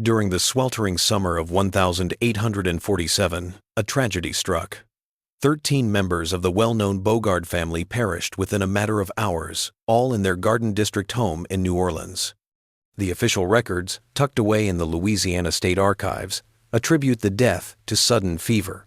During the sweltering summer of 1847, a tragedy struck. 13 members of the well-known Bogard family perished within a matter of hours, all in their Garden District home in New Orleans. The official records, tucked away in the Louisiana State Archives, attribute the death to sudden fever.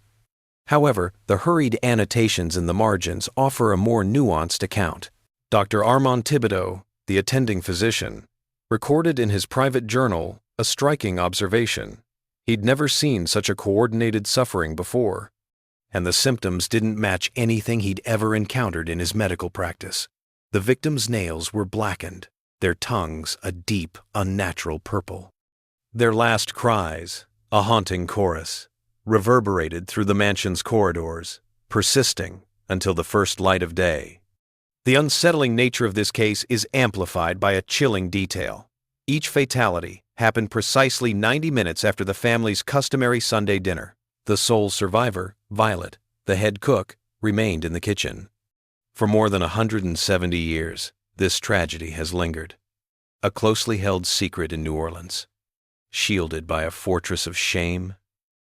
However, the hurried annotations in the margins offer a more nuanced account. Dr. Armand Thibodeau, the attending physician, recorded in his private journal a striking observation. He'd never seen such a coordinated suffering before, and the symptoms didn't match anything he'd ever encountered in his medical practice. The victims' nails were blackened, their tongues a deep, unnatural purple. Their last cries, a haunting chorus, reverberated through the mansion's corridors, persisting until the first light of day. The unsettling nature of this case is amplified by a chilling detail. Each fatality happened precisely 90 minutes after the family's customary Sunday dinner. The sole survivor, Violet, the head cook, remained in the kitchen. For more than 170 years, this tragedy has lingered, a closely held secret in New Orleans, shielded by a fortress of shame,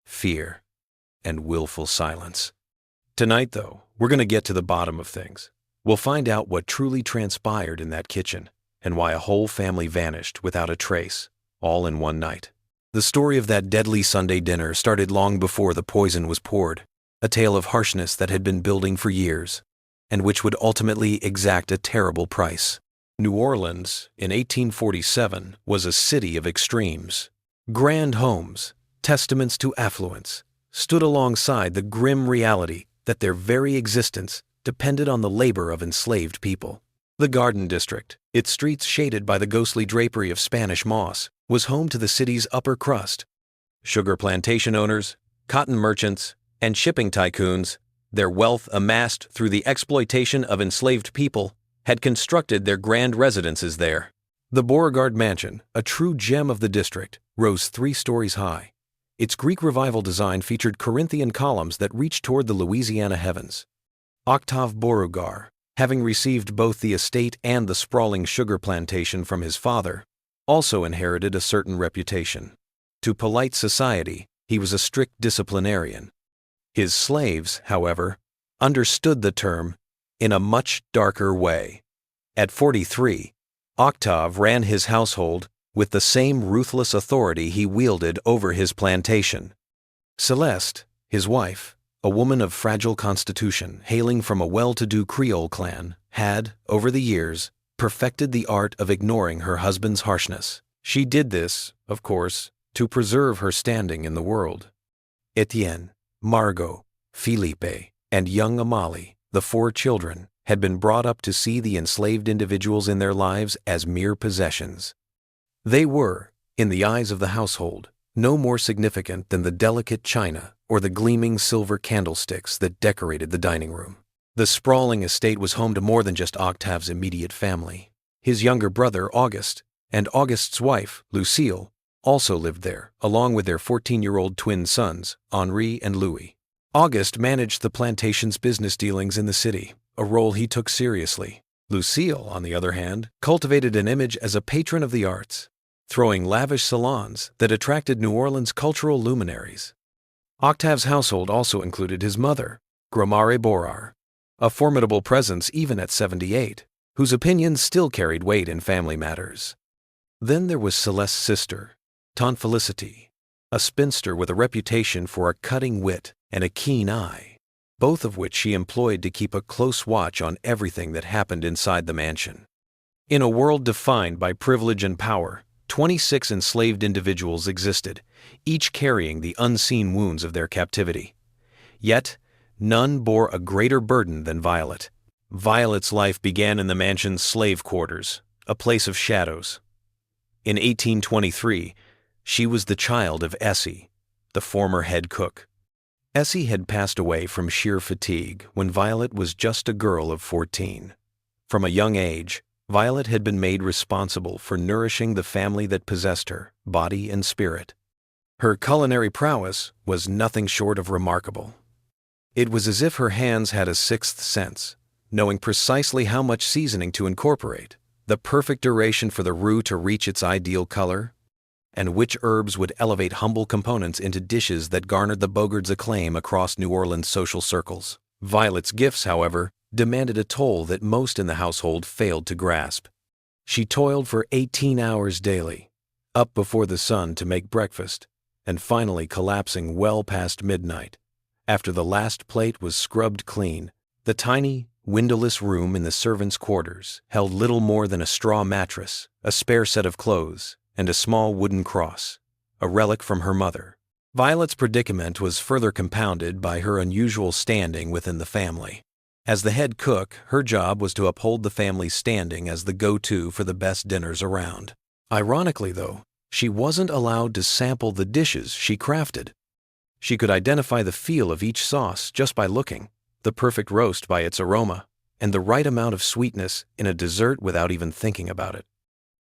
fear, and willful silence. Tonight, though, we're going to get to the bottom of things. We'll find out what truly transpired in that kitchen and why a whole family vanished without a trace, all in one night. The story of that deadly Sunday dinner started long before the poison was poured, a tale of harshness that had been building for years, and which would ultimately exact a terrible price. New Orleans, in 1847, was a city of extremes. Grand homes, testaments to affluence, stood alongside the grim reality that their very existence depended on the labor of enslaved people. The Garden District, its streets shaded by the ghostly drapery of Spanish moss, was home to the city's upper crust. Sugar plantation owners, cotton merchants, and shipping tycoons, their wealth amassed through the exploitation of enslaved people, had constructed their grand residences there. The Beauregard Mansion, a true gem of the district, rose 3 stories high. Its Greek Revival design featured Corinthian columns that reached toward the Louisiana heavens. Octave Beauregard, having received both the estate and the sprawling sugar plantation from his father, also inherited a certain reputation. To polite society, he was a strict disciplinarian. His slaves, however, understood the term in a much darker way. At 43, Octave ran his household with the same ruthless authority he wielded over his plantation. Celeste, his wife, a woman of fragile constitution hailing from a well-to-do Creole clan, had, over the years, perfected the art of ignoring her husband's harshness. She did this, of course, to preserve her standing in the world. Etienne, Margot, Philippe, and young Amalie, the 4 children, had been brought up to see the enslaved individuals in their lives as mere possessions. They were, in the eyes of the household, no more significant than the delicate china or the gleaming silver candlesticks that decorated the dining room. The sprawling estate was home to more than just Octave's immediate family. His younger brother, Auguste, and Auguste's wife, Lucille, also lived there, along with their 14-year-old twin sons, Henri and Louis. Auguste managed the plantation's business dealings in the city, a role he took seriously. Lucille, on the other hand, cultivated an image as a patron of the arts, throwing lavish salons that attracted New Orleans' cultural luminaries. Octave's household also included his mother, Gromare Borar, a formidable presence even at 78, whose opinions still carried weight in family matters. Then there was Celeste's sister, Tante Felicity, a spinster with a reputation for a cutting wit and a keen eye, both of which she employed to keep a close watch on everything that happened inside the mansion. In a world defined by privilege and power, 26 enslaved individuals existed, each carrying the unseen wounds of their captivity. Yet, none bore a greater burden than Violet. Violet's life began in the mansion's slave quarters, a place of shadows. In 1823, she was the child of Essie, the former head cook. Essie had passed away from sheer fatigue when Violet was just a girl of 14. From a young age, Violet had been made responsible for nourishing the family that possessed her, body and spirit. Her culinary prowess was nothing short of remarkable. It was as if her hands had a sixth sense, knowing precisely how much seasoning to incorporate, the perfect duration for the roux to reach its ideal color, and which herbs would elevate humble components into dishes that garnered the Bogards' acclaim across New Orleans social circles. Violet's gifts, however, demanded a toll that most in the household failed to grasp. She toiled for 18 hours daily, up before the sun to make breakfast, and finally collapsing well past midnight. After the last plate was scrubbed clean, the tiny, windowless room in the servants' quarters held little more than a straw mattress, a spare set of clothes, and a small wooden cross, a relic from her mother. Violet's predicament was further compounded by her unusual standing within the family. As the head cook, her job was to uphold the family's standing as the go-to for the best dinners around. Ironically, though, she wasn't allowed to sample the dishes she crafted. She could identify the feel of each sauce just by looking, the perfect roast by its aroma, and the right amount of sweetness in a dessert without even thinking about it.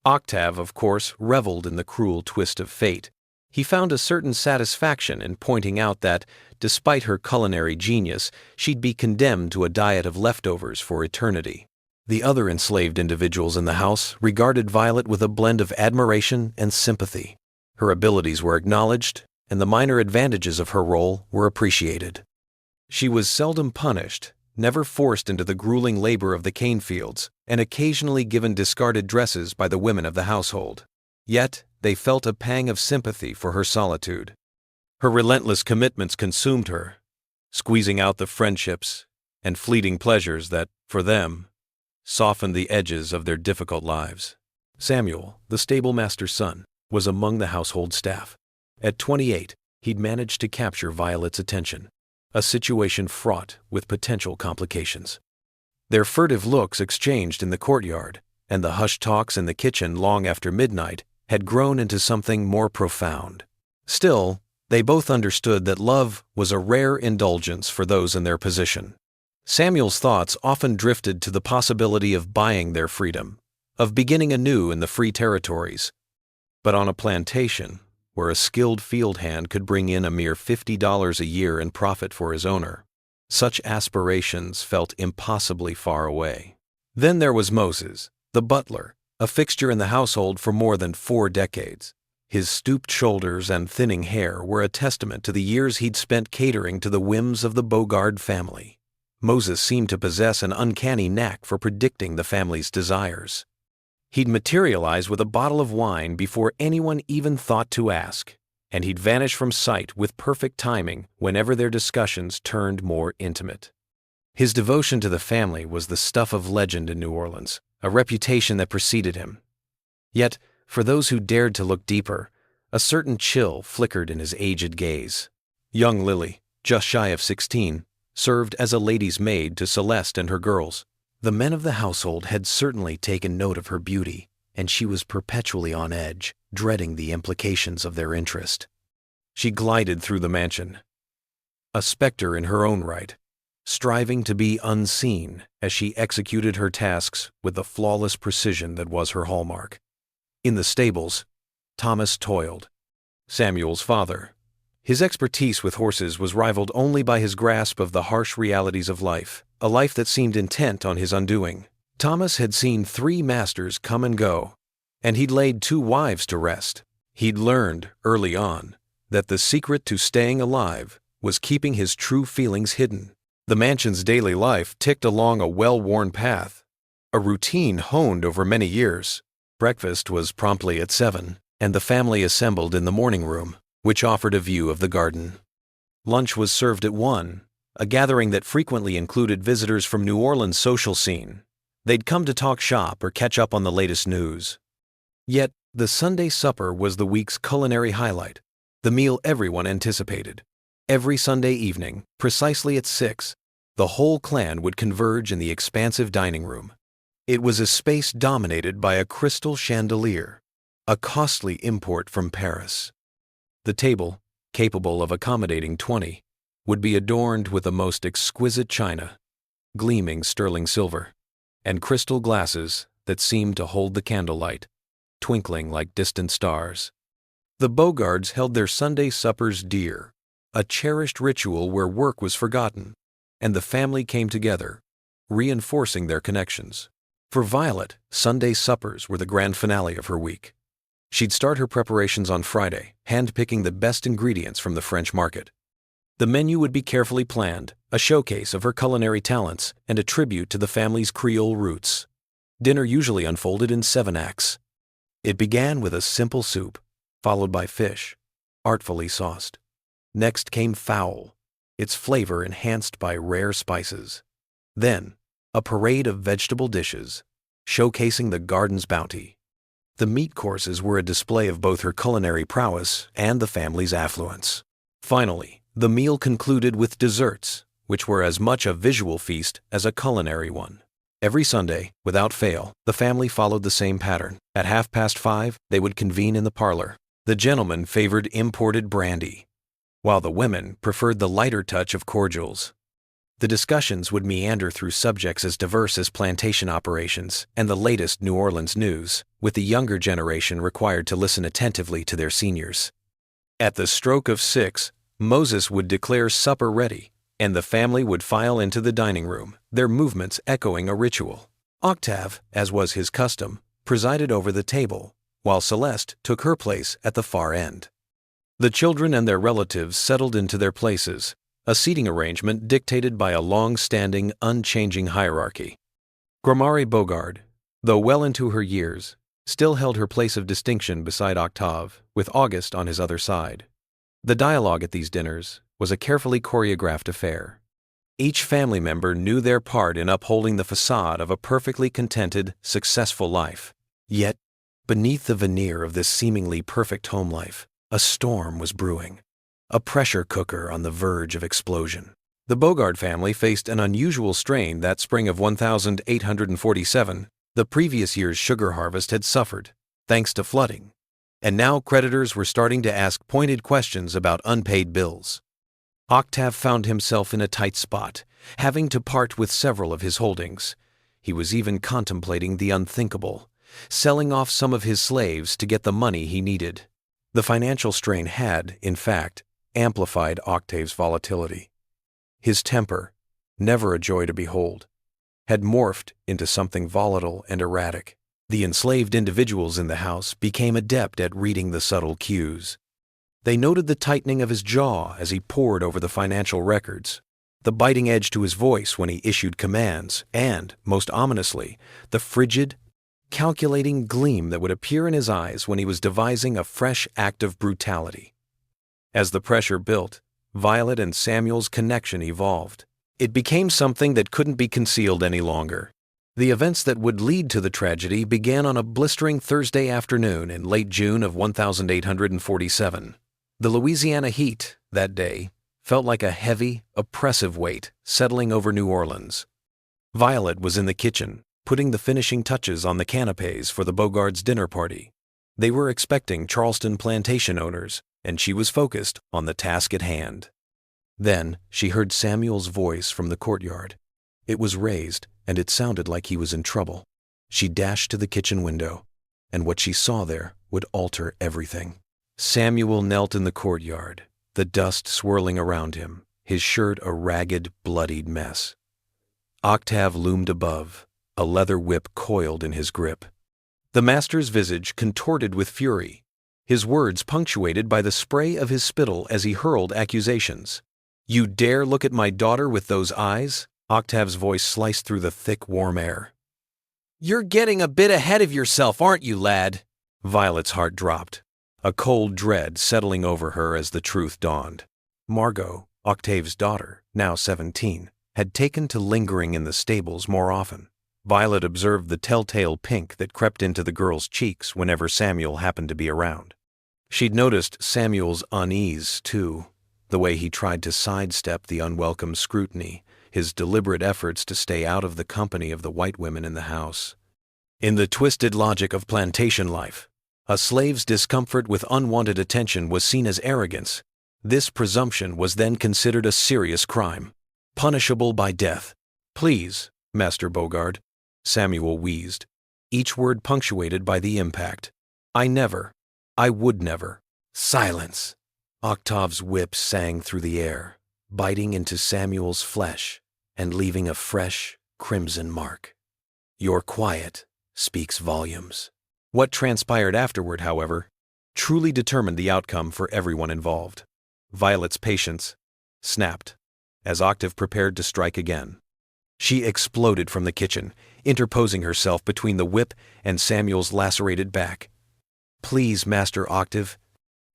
Octave, of course, reveled in the cruel twist of fate. He found a certain satisfaction in pointing out that, despite her culinary genius, she'd be condemned to a diet of leftovers for eternity. The other enslaved individuals in the house regarded Violet with a blend of admiration and sympathy. Her abilities were acknowledged, and the minor advantages of her role were appreciated. She was seldom punished, never forced into the grueling labor of the cane fields, and occasionally given discarded dresses by the women of the household. Yet, they felt a pang of sympathy for her solitude. Her relentless commitments consumed her, squeezing out the friendships and fleeting pleasures that, for them, softened the edges of their difficult lives. Samuel, the stablemaster's son, was among the household staff. At 28, he'd managed to capture Violet's attention, a situation fraught with potential complications. Their furtive looks exchanged in the courtyard, and the hushed talks in the kitchen long after midnight had grown into something more profound. Still, they both understood that love was a rare indulgence for those in their position. Samuel's thoughts often drifted to the possibility of buying their freedom, of beginning anew in the free territories. But on a plantation, where a skilled field hand could bring in a mere $50 a year in profit for his owner, such aspirations felt impossibly far away. Then there was Moses, the butler, a fixture in the household for more than 4 decades. His stooped shoulders and thinning hair were a testament to the years he'd spent catering to the whims of the Bogard family. Moses seemed to possess an uncanny knack for predicting the family's desires. He'd materialize with a bottle of wine before anyone even thought to ask, and he'd vanish from sight with perfect timing whenever their discussions turned more intimate. His devotion to the family was the stuff of legend in New Orleans, a reputation that preceded him. Yet, for those who dared to look deeper, a certain chill flickered in his aged gaze. Young Lily, just shy of 16, served as a lady's maid to Celeste and her girls. The men of the household had certainly taken note of her beauty, and she was perpetually on edge, dreading the implications of their interest. She glided through the mansion, a specter in her own right, striving to be unseen as she executed her tasks with the flawless precision that was her hallmark. In the stables, Thomas toiled, Samuel's father. His expertise with horses was rivaled only by his grasp of the harsh realities of life, a life that seemed intent on his undoing. Thomas had seen 3 masters come and go, and he'd laid 2 wives to rest. He'd learned, early on, that the secret to staying alive was keeping his true feelings hidden. The mansion's daily life ticked along a well-worn path, a routine honed over many years. Breakfast was promptly at 7, and the family assembled in the morning room, which offered a view of the garden. Lunch was served at 1, a gathering that frequently included visitors from New Orleans' social scene. They'd come to talk shop or catch up on the latest news. Yet, the Sunday supper was the week's culinary highlight, the meal everyone anticipated. Every Sunday evening, precisely at 6, the whole clan would converge in the expansive dining room. It was a space dominated by a crystal chandelier, a costly import from Paris. The table, capable of accommodating 20, would be adorned with the most exquisite china, gleaming sterling silver, and crystal glasses that seemed to hold the candlelight, twinkling like distant stars. The Bogards held their Sunday suppers dear, a cherished ritual where work was forgotten, and the family came together, reinforcing their connections. For Violet, Sunday suppers were the grand finale of her week. She'd start her preparations on Friday, hand-picking the best ingredients from the French market. The menu would be carefully planned, a showcase of her culinary talents and a tribute to the family's Creole roots. Dinner usually unfolded in 7 acts. It began with a simple soup, followed by fish, artfully sauced. Next came fowl, its flavor enhanced by rare spices. Then, a parade of vegetable dishes, showcasing the garden's bounty. The meat courses were a display of both her culinary prowess and the family's affluence. Finally, the meal concluded with desserts, which were as much a visual feast as a culinary one. Every Sunday, without fail, the family followed the same pattern. At 5:30, they would convene in the parlor. The gentlemen favored imported brandy, while the women preferred the lighter touch of cordials. The discussions would meander through subjects as diverse as plantation operations and the latest New Orleans news, with the younger generation required to listen attentively to their seniors. At the stroke of 6, Moses would declare supper ready, and the family would file into the dining room, their movements echoing a ritual. Octave, as was his custom, presided over the table, while Celeste took her place at the far end. The children and their relatives settled into their places, a seating arrangement dictated by a long-standing, unchanging hierarchy. Gramarye Bogard, though well into her years, still held her place of distinction beside Octave, with Auguste on his other side. The dialogue at these dinners was a carefully choreographed affair. Each family member knew their part in upholding the facade of a perfectly contented, successful life. Yet, beneath the veneer of this seemingly perfect home life, a storm was brewing, a pressure cooker on the verge of explosion. The Bogard family faced an unusual strain that spring of 1847. The previous year's sugar harvest had suffered, thanks to flooding, and now creditors were starting to ask pointed questions about unpaid bills. Octave found himself in a tight spot, having to part with several of his holdings. He was even contemplating the unthinkable, selling off some of his slaves to get the money he needed. The financial strain had, in fact, amplified Octave's volatility. His temper, never a joy to behold, had morphed into something volatile and erratic. The enslaved individuals in the house became adept at reading the subtle cues. They noted the tightening of his jaw as he pored over the financial records, the biting edge to his voice when he issued commands, and, most ominously, the frigid, calculating gleam that would appear in his eyes when he was devising a fresh act of brutality. As the pressure built, Violet and Samuel's connection evolved. It became something that couldn't be concealed any longer. The events that would lead to the tragedy began on a blistering Thursday afternoon in late June of 1847. The Louisiana heat, that day, felt like a heavy, oppressive weight settling over New Orleans. Violet was in the kitchen, putting the finishing touches on the canapes for the Bogards' dinner party. They were expecting Charleston plantation owners, and she was focused on the task at hand. Then she heard Samuel's voice from the courtyard. It was raised, and it sounded like he was in trouble. She dashed to the kitchen window, and what she saw there would alter everything. Samuel knelt in the courtyard, the dust swirling around him, his shirt a ragged, bloodied mess. Octave loomed above, a leather whip coiled in his grip. The master's visage contorted with fury, his words punctuated by the spray of his spittle as he hurled accusations. "You dare look at my daughter with those eyes?" Octave's voice sliced through the thick, warm air. "You're getting a bit ahead of yourself, aren't you, lad?" Violet's heart dropped, a cold dread settling over her as the truth dawned. Margot, Octave's daughter, now 17, had taken to lingering in the stables more often. Violet observed the telltale pink that crept into the girl's cheeks whenever Samuel happened to be around. She'd noticed Samuel's unease, too, the way he tried to sidestep the unwelcome scrutiny, his deliberate efforts to stay out of the company of the white women in the house. In the twisted logic of plantation life, a slave's discomfort with unwanted attention was seen as arrogance. This presumption was then considered a serious crime, punishable by death. "Please, Master Bogard," Samuel wheezed, each word punctuated by the impact. I would never." "Silence!" Octave's whip sang through the air, biting into Samuel's flesh and leaving a fresh, crimson mark. "Your quiet speaks volumes." What transpired afterward, however, truly determined the outcome for everyone involved. Violet's patience snapped as Octave prepared to strike again. She exploded from the kitchen, interposing herself between the whip and Samuel's lacerated back. "Please, Master Octave,"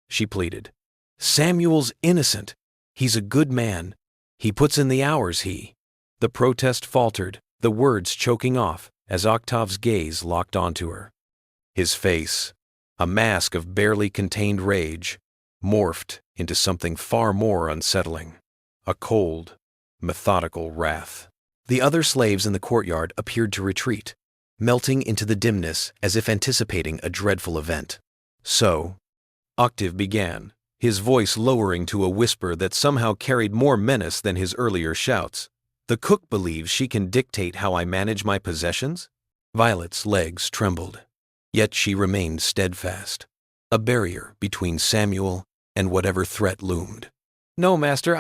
she pleaded. "Samuel's innocent. He's a good man. He puts in the hours, he—" The protest faltered, the words choking off as Octave's gaze locked onto her. His face, a mask of barely contained rage, morphed into something far more unsettling, a cold, methodical wrath. The other slaves in the courtyard appeared to retreat, melting into the dimness as if anticipating a dreadful event. So, Octave began, his voice lowering to a whisper that somehow carried more menace than his earlier shouts. "The cook believes she can dictate how I manage my possessions?" Violet's legs trembled, yet she remained steadfast, a barrier between Samuel and whatever threat loomed. "No, Master,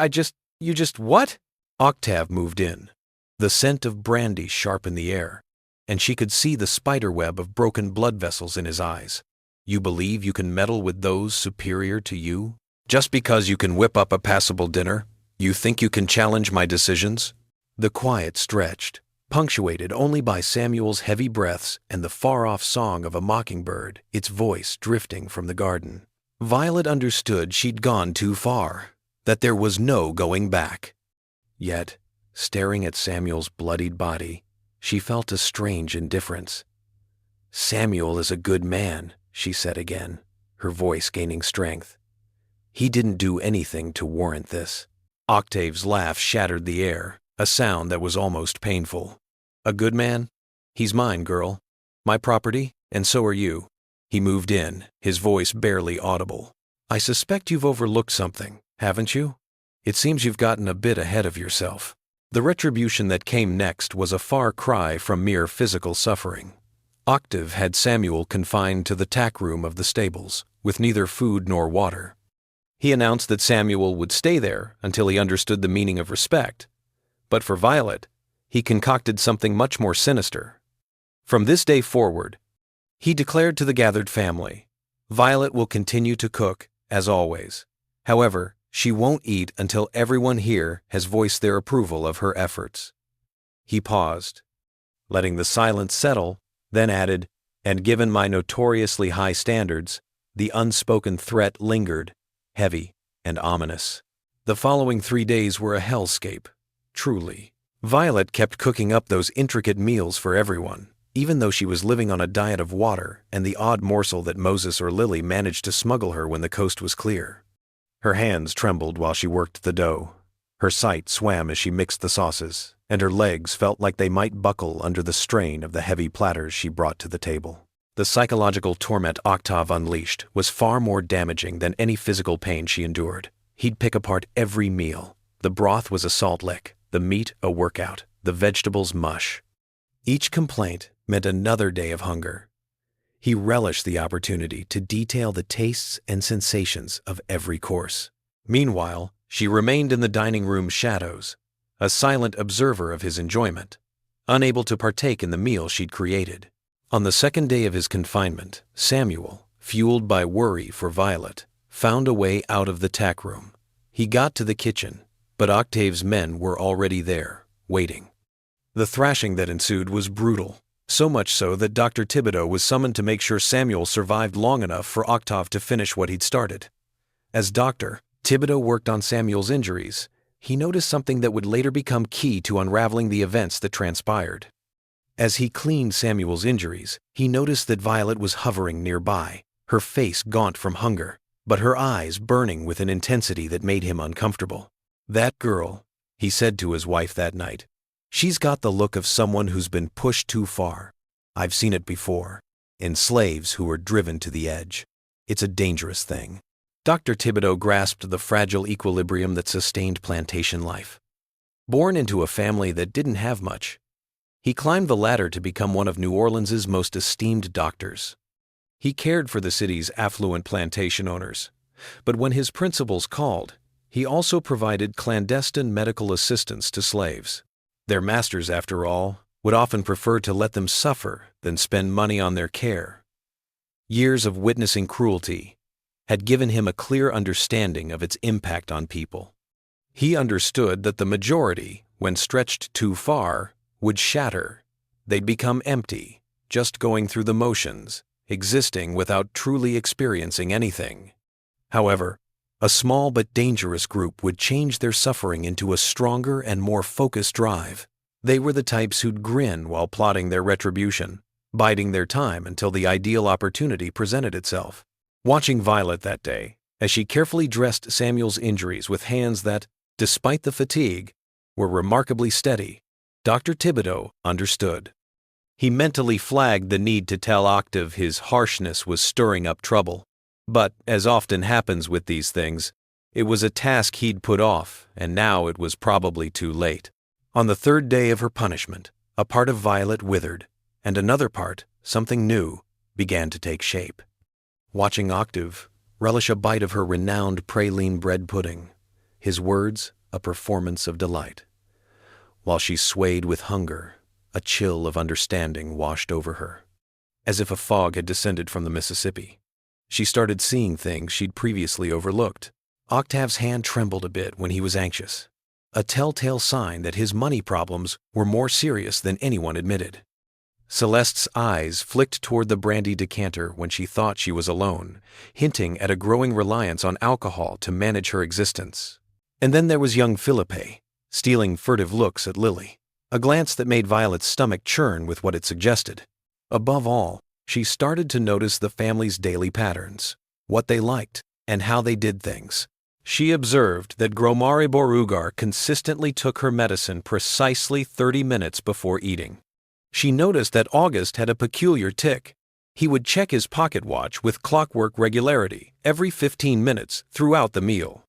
you just what?" Octave moved in, the scent of brandy sharp in the air, and she could see the spiderweb of broken blood vessels in his eyes. "You believe you can meddle with those superior to you? Just because you can whip up a passable dinner, you think you can challenge my decisions?" The quiet stretched, punctuated only by Samuel's heavy breaths and the far-off song of a mockingbird, its voice drifting from the garden. Violet understood she'd gone too far, that there was no going back. Yet, staring at Samuel's bloodied body, she felt a strange indifference. "Samuel is a good man," she said again, her voice gaining strength. "He didn't do anything to warrant this." Octave's laugh shattered the air, a sound that was almost painful. "A good man? He's mine, girl. My property, and so are you." He moved in, his voice barely audible. "I suspect you've overlooked something, haven't you? It seems you've gotten a bit ahead of yourself." The retribution that came next was a far cry from mere physical suffering. Octave had Samuel confined to the tack room of the stables, with neither food nor water. He announced that Samuel would stay there until he understood the meaning of respect. But for Violet, he concocted something much more sinister. From this day forward, he declared to the gathered family, "Violet will continue to cook, as always. However, she won't eat until everyone here has voiced their approval of her efforts." He paused, letting the silence settle, then added, "And given my notoriously high standards, the unspoken threat lingered, heavy and ominous." The following 3 days were a hellscape, truly. Violet kept cooking up those intricate meals for everyone, even though she was living on a diet of water and the odd morsel that Moses or Lily managed to smuggle her when the coast was clear. Her hands trembled while she worked the dough. Her sight swam as she mixed the sauces, and her legs felt like they might buckle under the strain of the heavy platters she brought to the table. The psychological torment Octave unleashed was far more damaging than any physical pain she endured. He'd pick apart every meal. The broth was a salt lick, the meat a workout, the vegetables mush. Each complaint meant another day of hunger. He relished the opportunity to detail the tastes and sensations of every course. Meanwhile, she remained in the dining room shadows, a silent observer of his enjoyment, unable to partake in the meal she'd created. On the second day of his confinement, Samuel, fueled by worry for Violet, found a way out of the tack room. He got to the kitchen, but Octave's men were already there, waiting. The thrashing that ensued was brutal. So much so that Dr. Thibodeau was summoned to make sure Samuel survived long enough for Octave to finish what he'd started. As doctor, Thibodeau worked on Samuel's injuries. He noticed something that would later become key to unraveling the events that transpired. As he cleaned Samuel's injuries, he noticed that Violet was hovering nearby, her face gaunt from hunger, but her eyes burning with an intensity that made him uncomfortable. "That girl," he said to his wife that night, "she's got the look of someone who's been pushed too far. I've seen it before, in slaves who were driven to the edge. It's a dangerous thing." Dr. Thibodeau grasped the fragile equilibrium that sustained plantation life. Born into a family that didn't have much, he climbed the ladder to become one of New Orleans's most esteemed doctors. He cared for the city's affluent plantation owners, but when his principals called, he also provided clandestine medical assistance to slaves. Their masters, after all, would often prefer to let them suffer than spend money on their care. Years of witnessing cruelty had given him a clear understanding of its impact on people. He understood that the majority, when stretched too far, would shatter. They'd become empty, just going through the motions, existing without truly experiencing anything. However, a small but dangerous group would change their suffering into a stronger and more focused drive. They were the types who'd grin while plotting their retribution, biding their time until the ideal opportunity presented itself. Watching Violet that day, as she carefully dressed Samuel's injuries with hands that, despite the fatigue, were remarkably steady, Dr. Thibodeau understood. He mentally flagged the need to tell Octave his harshness was stirring up trouble. But, as often happens with these things, it was a task he'd put off, and now it was probably too late. On the third day of her punishment, a part of Violet withered, and another part, something new, began to take shape. Watching Octave relish a bite of her renowned praline bread pudding, his words a performance of delight. While she swayed with hunger, a chill of understanding washed over her. As if a fog had descended from the Mississippi, she started seeing things she'd previously overlooked. Octave's hand trembled a bit when he was anxious, a telltale sign that his money problems were more serious than anyone admitted. Celeste's eyes flicked toward the brandy decanter when she thought she was alone, hinting at a growing reliance on alcohol to manage her existence. And then there was young Philippe, stealing furtive looks at Lily, a glance that made Violet's stomach churn with what it suggested. Above all, she started to notice the family's daily patterns, what they liked, and how they did things. She observed that Gromari Borugar consistently took her medicine precisely 30 minutes before eating. She noticed that August had a peculiar tic. He would check his pocket watch with clockwork regularity every 15 minutes throughout the meal.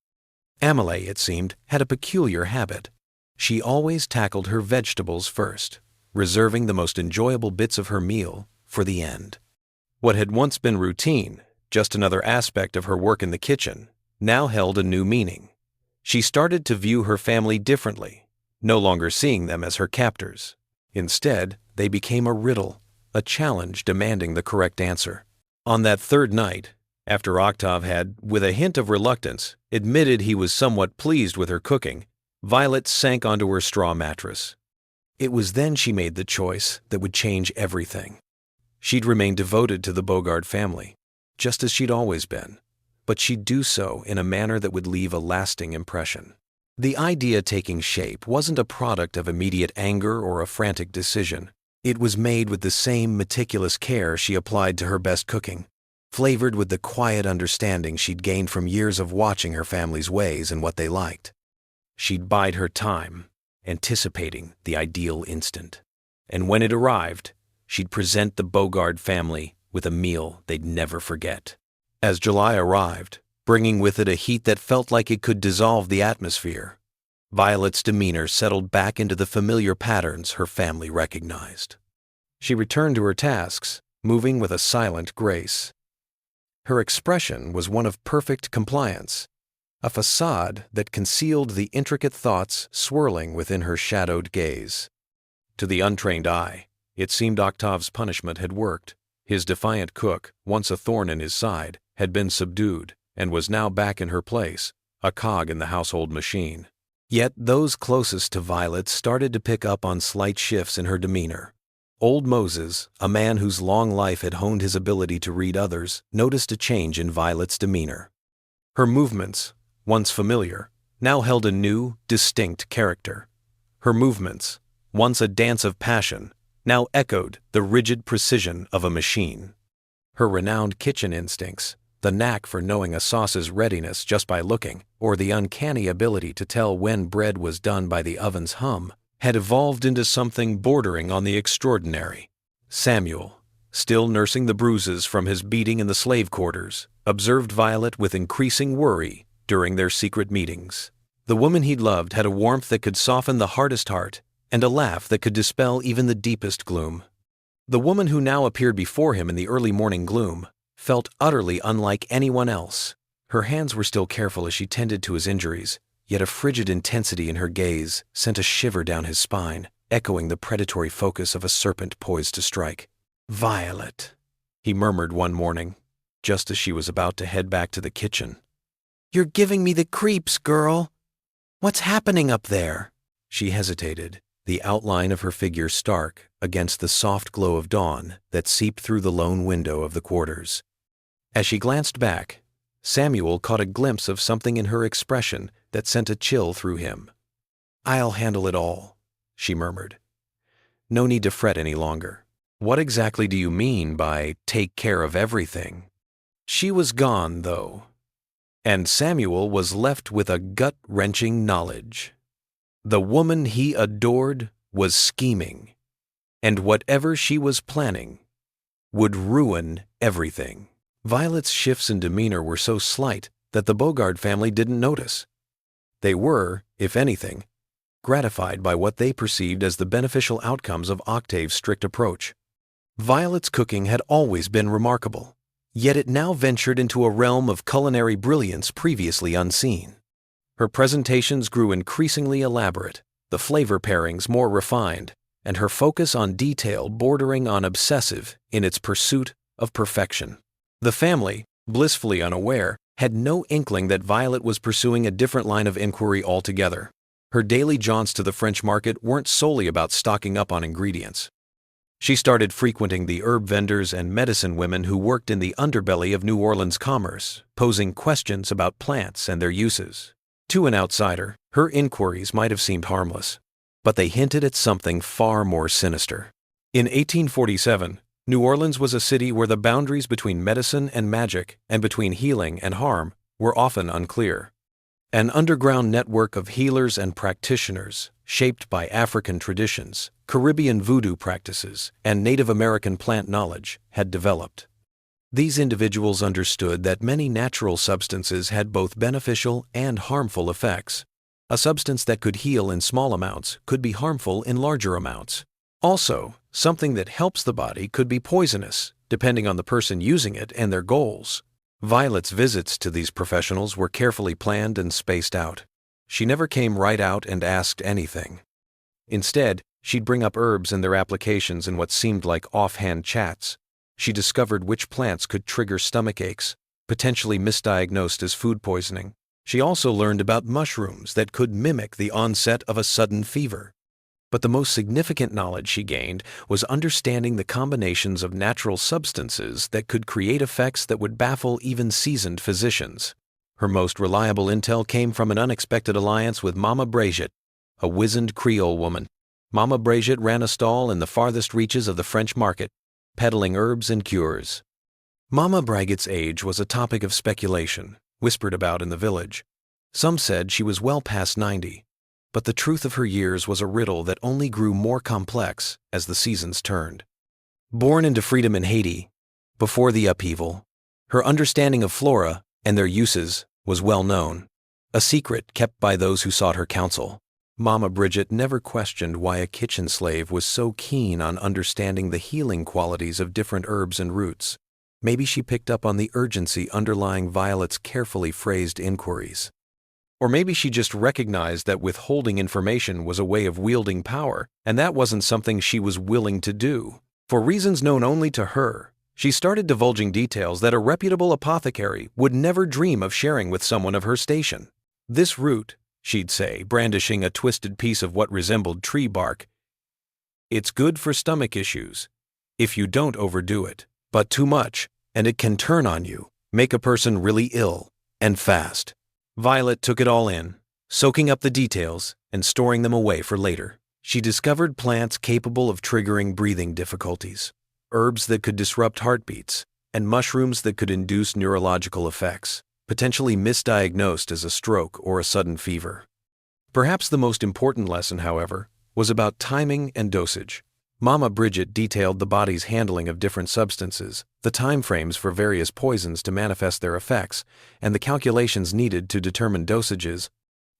Amelie, it seemed, had a peculiar habit. She always tackled her vegetables first, reserving the most enjoyable bits of her meal for the end. What had once been routine, just another aspect of her work in the kitchen, now held a new meaning. She started to view her family differently, no longer seeing them as her captors. Instead, they became a riddle, a challenge demanding the correct answer. On that third night, after Octave had, with a hint of reluctance, admitted he was somewhat pleased with her cooking, Violet sank onto her straw mattress. It was then she made the choice that would change everything. She'd remain devoted to the Bogard family, just as she'd always been, but she'd do so in a manner that would leave a lasting impression. The idea taking shape wasn't a product of immediate anger or a frantic decision. It was made with the same meticulous care she applied to her best cooking, flavored with the quiet understanding she'd gained from years of watching her family's ways and what they liked. She'd bide her time, anticipating the ideal instant. And when it arrived, she'd present the Bogard family with a meal they'd never forget. As July arrived, bringing with it a heat that felt like it could dissolve the atmosphere, Violet's demeanor settled back into the familiar patterns her family recognized. She returned to her tasks, moving with a silent grace. Her expression was one of perfect compliance, a facade that concealed the intricate thoughts swirling within her shadowed gaze. To the untrained eye, it seemed Octave's punishment had worked. His defiant cook, once a thorn in his side, had been subdued and was now back in her place, a cog in the household machine. Yet those closest to Violet started to pick up on slight shifts in her demeanor. Old Moses, a man whose long life had honed his ability to read others, noticed a change in Violet's demeanor. Her movements, once familiar, now held a new, distinct character. Her movements, once a dance of passion, now echoed the rigid precision of a machine. Her renowned kitchen instincts, the knack for knowing a sauce's readiness just by looking, or the uncanny ability to tell when bread was done by the oven's hum, had evolved into something bordering on the extraordinary. Samuel, still nursing the bruises from his beating in the slave quarters, observed Violet with increasing worry during their secret meetings. The woman he'd loved had a warmth that could soften the hardest heart and a laugh that could dispel even the deepest gloom. The woman who now appeared before him in the early morning gloom felt utterly unlike anyone else. Her hands were still careful as she tended to his injuries, yet a frigid intensity in her gaze sent a shiver down his spine, echoing the predatory focus of a serpent poised to strike. Violet. he murmured one morning, just as she was about to head back to the kitchen. "You're giving me the creeps, girl. What's happening up there?" She hesitated, the outline of her figure stark against the soft glow of dawn that seeped through the lone window of the quarters. As she glanced back, Samuel caught a glimpse of something in her expression that sent a chill through him. "I'll handle it all," she murmured. No need to fret any longer. "What exactly do you mean by take care of everything?" She was gone, though, and Samuel was left with a gut-wrenching knowledge. The woman he adored was scheming, and whatever she was planning would ruin everything. Violet's shifts in demeanor were so slight that the Bogard family didn't notice. They were, if anything, gratified by what they perceived as the beneficial outcomes of Octave's strict approach. Violet's cooking had always been remarkable, yet it now ventured into a realm of culinary brilliance previously unseen. Her presentations grew increasingly elaborate, the flavor pairings more refined, and her focus on detail bordering on obsessive in its pursuit of perfection. The family, blissfully unaware, had no inkling that Violet was pursuing a different line of inquiry altogether. Her daily jaunts to the French market weren't solely about stocking up on ingredients. She started frequenting the herb vendors and medicine women who worked in the underbelly of New Orleans commerce, posing questions about plants and their uses. To an outsider, her inquiries might have seemed harmless, but they hinted at something far more sinister. In 1847, New Orleans was a city where the boundaries between medicine and magic and between healing and harm were often unclear. An underground network of healers and practitioners, shaped by African traditions, Caribbean voodoo practices, and Native American plant knowledge, had developed. These individuals understood that many natural substances had both beneficial and harmful effects. A substance that could heal in small amounts could be harmful in larger amounts. Also, something that helps the body could be poisonous, depending on the person using it and their goals. Violet's visits to these professionals were carefully planned and spaced out. She never came right out and asked anything. Instead, she'd bring up herbs and their applications in what seemed like offhand chats. She discovered which plants could trigger stomach aches, potentially misdiagnosed as food poisoning. She also learned about mushrooms that could mimic the onset of a sudden fever. But the most significant knowledge she gained was understanding the combinations of natural substances that could create effects that would baffle even seasoned physicians. Her most reliable intel came from an unexpected alliance with Mama Brigitte, a wizened Creole woman. Mama Brigitte ran a stall in the farthest reaches of the French market, peddling herbs and cures. Mama Brigitte's age was a topic of speculation, whispered about in the village. Some said she was well past 90. But the truth of her years was a riddle that only grew more complex as the seasons turned. Born into freedom in Haiti, before the upheaval, her understanding of flora and their uses was well known, a secret kept by those who sought her counsel. Mama Brigitte never questioned why a kitchen slave was so keen on understanding the healing qualities of different herbs and roots. Maybe she picked up on the urgency underlying Violet's carefully phrased inquiries. Or maybe she just recognized that withholding information was a way of wielding power, and that wasn't something she was willing to do. For reasons known only to her, she started divulging details that a reputable apothecary would never dream of sharing with someone of her station. "This root," she'd say, brandishing a twisted piece of what resembled tree bark, "it's good for stomach issues, if you don't overdo it. But too much, and it can turn on you, make a person really ill, and fast." Violet took it all in, soaking up the details and storing them away for later. She discovered plants capable of triggering breathing difficulties, herbs that could disrupt heartbeats, and mushrooms that could induce neurological effects, potentially misdiagnosed as a stroke or a sudden fever. Perhaps the most important lesson, however, was about timing and dosage. Mama Brigitte detailed the body's handling of different substances, the time frames for various poisons to manifest their effects, and the calculations needed to determine dosages,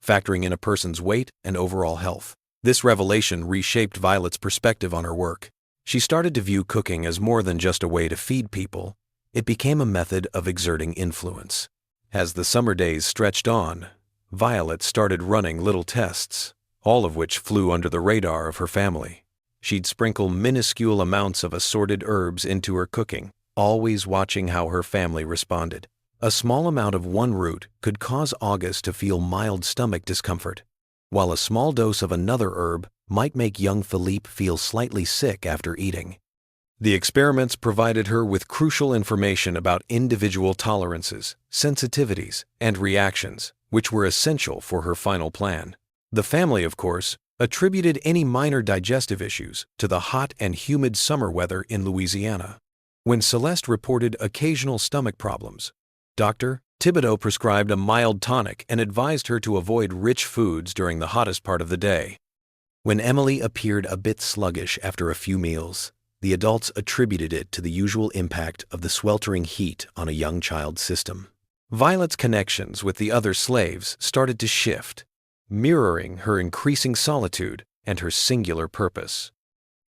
factoring in a person's weight and overall health. This revelation reshaped Violet's perspective on her work. She started to view cooking as more than just a way to feed people. It became a method of exerting influence. As the summer days stretched on, Violet started running little tests, all of which flew under the radar of her family. She'd sprinkle minuscule amounts of assorted herbs into her cooking, always watching how her family responded. A small amount of one root could cause August to feel mild stomach discomfort, while a small dose of another herb might make young Philippe feel slightly sick after eating. The experiments provided her with crucial information about individual tolerances, sensitivities, and reactions, which were essential for her final plan. The family, of course, attributed any minor digestive issues to the hot and humid summer weather in Louisiana. When Celeste reported occasional stomach problems, Dr. Thibodeau prescribed a mild tonic and advised her to avoid rich foods during the hottest part of the day. When Emily appeared a bit sluggish after a few meals, the adults attributed it to the usual impact of the sweltering heat on a young child's system. Violet's connections with the other slaves started to shift, mirroring her increasing solitude and her singular purpose.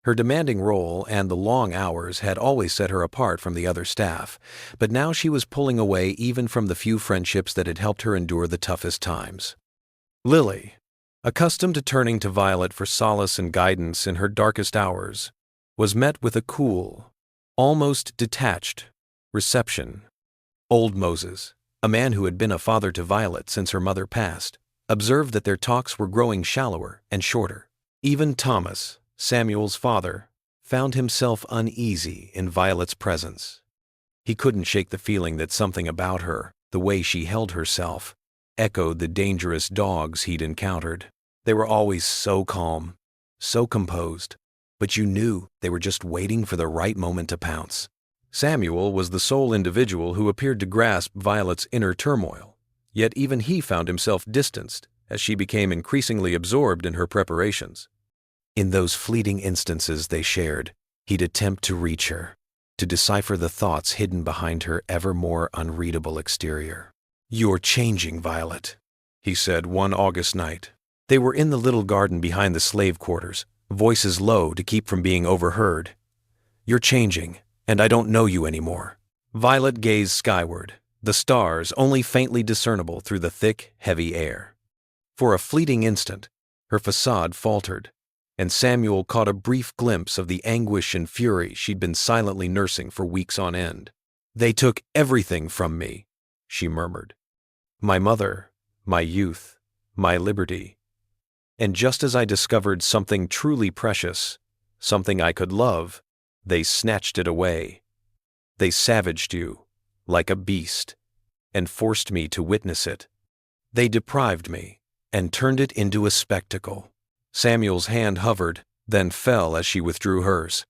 Her demanding role and the long hours had always set her apart from the other staff, but now she was pulling away even from the few friendships that had helped her endure the toughest times. Lily, accustomed to turning to Violet for solace and guidance in her darkest hours, was met with a cool, almost detached reception. Old Moses, a man who had been a father to Violet since her mother passed, observed that their talks were growing shallower and shorter. Even Thomas, Samuel's father, found himself uneasy in Violet's presence. He couldn't shake the feeling that something about her, the way she held herself, echoed the dangerous dogs he'd encountered. They were always so calm, so composed, but you knew they were just waiting for the right moment to pounce. Samuel was the sole individual who appeared to grasp Violet's inner turmoil, yet even he found himself distanced as she became increasingly absorbed in her preparations. In those fleeting instances they shared, he'd attempt to reach her, to decipher the thoughts hidden behind her ever more unreadable exterior. "You're changing, Violet," he said one August night. They were in the little garden behind the slave quarters, voices low to keep from being overheard. "You're changing, and I don't know you anymore." Violet gazed skyward, the stars only faintly discernible through the thick, heavy air. For a fleeting instant, her facade faltered, and Samuel caught a brief glimpse of the anguish and fury she'd been silently nursing for weeks on end. "They took everything from me," she murmured. "My mother, my youth, my liberty. And just as I discovered something truly precious, something I could love, they snatched it away. They savaged you, like a beast, and forced me to witness it. They deprived me, and turned it into a spectacle." Samuel's hand hovered, then fell as she withdrew hers.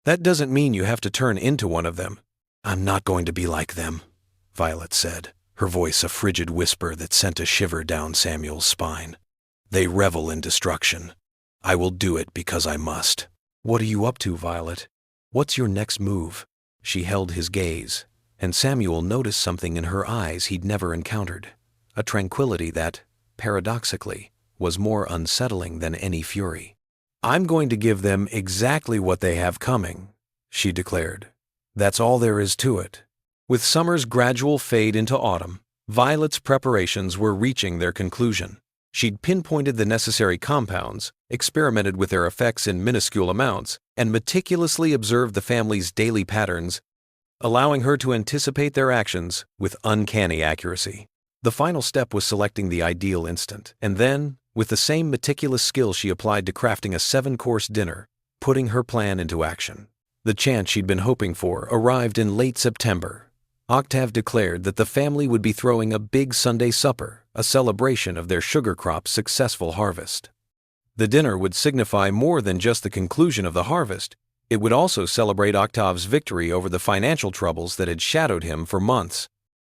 "That doesn't mean you have to turn into one of them." "I'm not going to be like them," Violet said, her voice a frigid whisper that sent a shiver down Samuel's spine. "They revel in destruction. I will do it because I must." "What are you up to, Violet? What's your next move?" She held his gaze, and Samuel noticed something in her eyes he'd never encountered, a tranquility that, paradoxically, was more unsettling than any fury. "I'm going to give them exactly what they have coming," she declared. "That's all there is to it." With summer's gradual fade into autumn, Violet's preparations were reaching their conclusion. She'd pinpointed the necessary compounds, experimented with their effects in minuscule amounts, and meticulously observed the family's daily patterns, allowing her to anticipate their actions with uncanny accuracy. The final step was selecting the ideal instant, and then, with the same meticulous skill she applied to crafting a 7-course dinner, putting her plan into action. The chance she'd been hoping for arrived in late September. Octave declared that the family would be throwing a big Sunday supper, a celebration of their sugar crop's successful harvest. The dinner would signify more than just the conclusion of the harvest. It would also celebrate Octave's victory over the financial troubles that had shadowed him for months.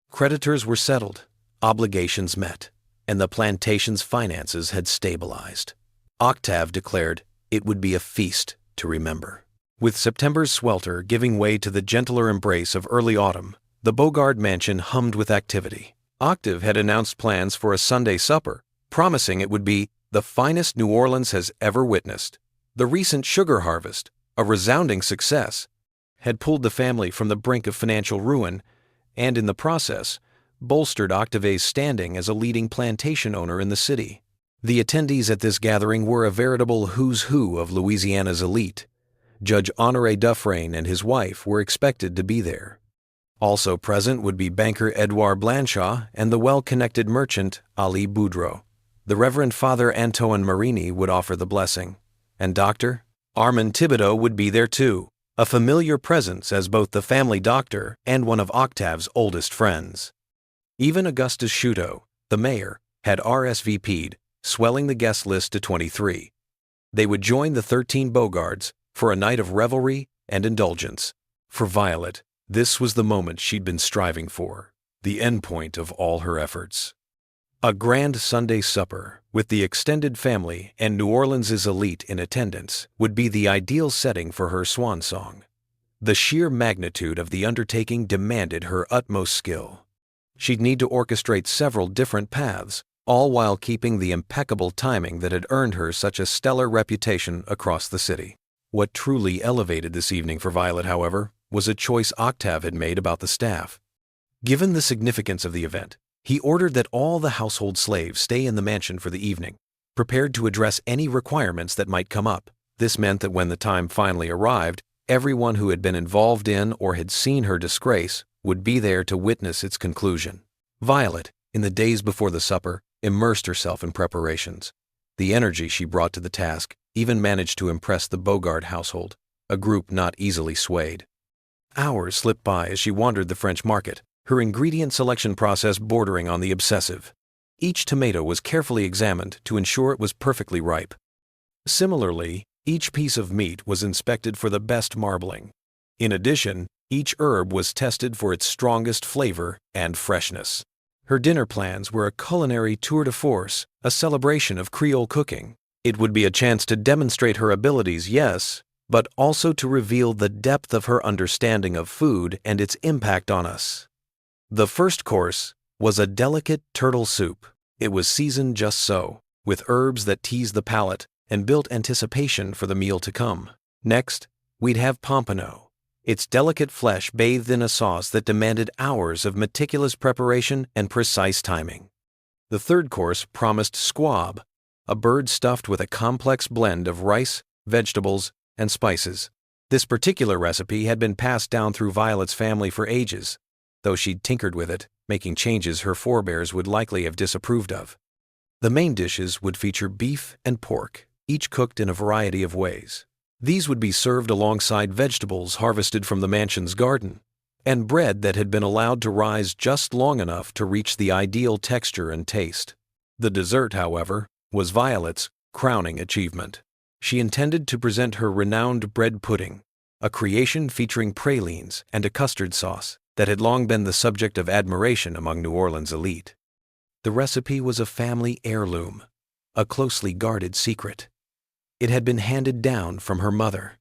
Creditors were settled, obligations met, and the plantation's finances had stabilized. Octave declared it would be a feast to remember. With September's swelter giving way to the gentler embrace of early autumn, the Bogard mansion hummed with activity. Octave had announced plans for a Sunday supper, promising it would be the finest New Orleans has ever witnessed. The recent sugar harvest, a resounding success, had pulled the family from the brink of financial ruin and, in the process, bolstered Octave's standing as a leading plantation owner in the city. The attendees at this gathering were a veritable who's who of Louisiana's elite. Judge Honoré Dufresne and his wife were expected to be there. Also present would be banker Edouard Blanchard and the well-connected merchant Ali Boudreau. The Reverend Father Antoine Marini would offer the blessing, and Dr. Armand Thibodeau would be there too, a familiar presence as both the family doctor and one of Octave's oldest friends. Even Augustus Chouteau, the mayor, had RSVP'd, swelling the guest list to 23. They would join the 13 Bogards for a night of revelry and indulgence. For Violet, this was the moment she'd been striving for, the endpoint of all her efforts. A grand Sunday supper, with the extended family and New Orleans' elite in attendance, would be the ideal setting for her swan song. The sheer magnitude of the undertaking demanded her utmost skill. She'd need to orchestrate several different paths, all while keeping the impeccable timing that had earned her such a stellar reputation across the city. What truly elevated this evening for Violet, however, was a choice Octave had made about the staff. Given the significance of the event, he ordered that all the household slaves stay in the mansion for the evening, prepared to address any requirements that might come up. This meant that when the time finally arrived, everyone who had been involved in or had seen her disgrace would be there to witness its conclusion. Violet, in the days before the supper, immersed herself in preparations. The energy she brought to the task even managed to impress the Bogard household, a group not easily swayed. Hours slipped by as she wandered the French market, her ingredient selection process bordering on the obsessive. Each tomato was carefully examined to ensure it was perfectly ripe. Similarly, each piece of meat was inspected for the best marbling. In addition, each herb was tested for its strongest flavor and freshness. Her dinner plans were a culinary tour de force, a celebration of Creole cooking. It would be a chance to demonstrate her abilities, yes, but also to reveal the depth of her understanding of food and its impact on us. The first course was a delicate turtle soup. It was seasoned just so, with herbs that teased the palate and built anticipation for the meal to come. Next, we'd have pompano, its delicate flesh bathed in a sauce that demanded hours of meticulous preparation and precise timing. The third course promised squab, a bird stuffed with a complex blend of rice, vegetables, and spices. This particular recipe had been passed down through Violet's family for ages, though she'd tinkered with it, making changes her forebears would likely have disapproved of. The main dishes would feature beef and pork, each cooked in a variety of ways. These would be served alongside vegetables harvested from the mansion's garden, and bread that had been allowed to rise just long enough to reach the ideal texture and taste. The dessert, however, was Violet's crowning achievement. She intended to present her renowned bread pudding, a creation featuring pralines and a custard sauce that had long been the subject of admiration among New Orleans elite. The recipe was a family heirloom, a closely guarded secret. It had been handed down from her mother,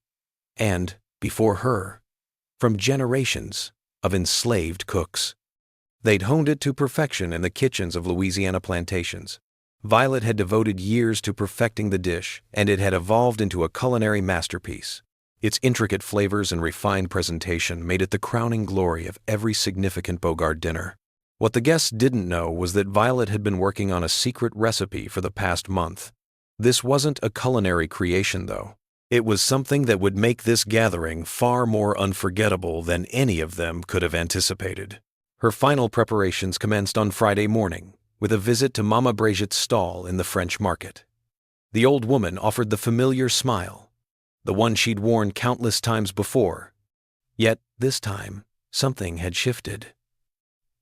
and, before her, from generations of enslaved cooks. They'd honed it to perfection in the kitchens of Louisiana plantations. Violet had devoted years to perfecting the dish, and it had evolved into a culinary masterpiece. Its intricate flavors and refined presentation made it the crowning glory of every significant Bogard dinner. What the guests didn't know was that Violet had been working on a secret recipe for the past month. This wasn't a culinary creation, though. It was something that would make this gathering far more unforgettable than any of them could have anticipated. Her final preparations commenced on Friday morning, with a visit to Mama Brigitte's stall in the French market. The old woman offered the familiar smile, the one she'd worn countless times before. Yet, this time, something had shifted.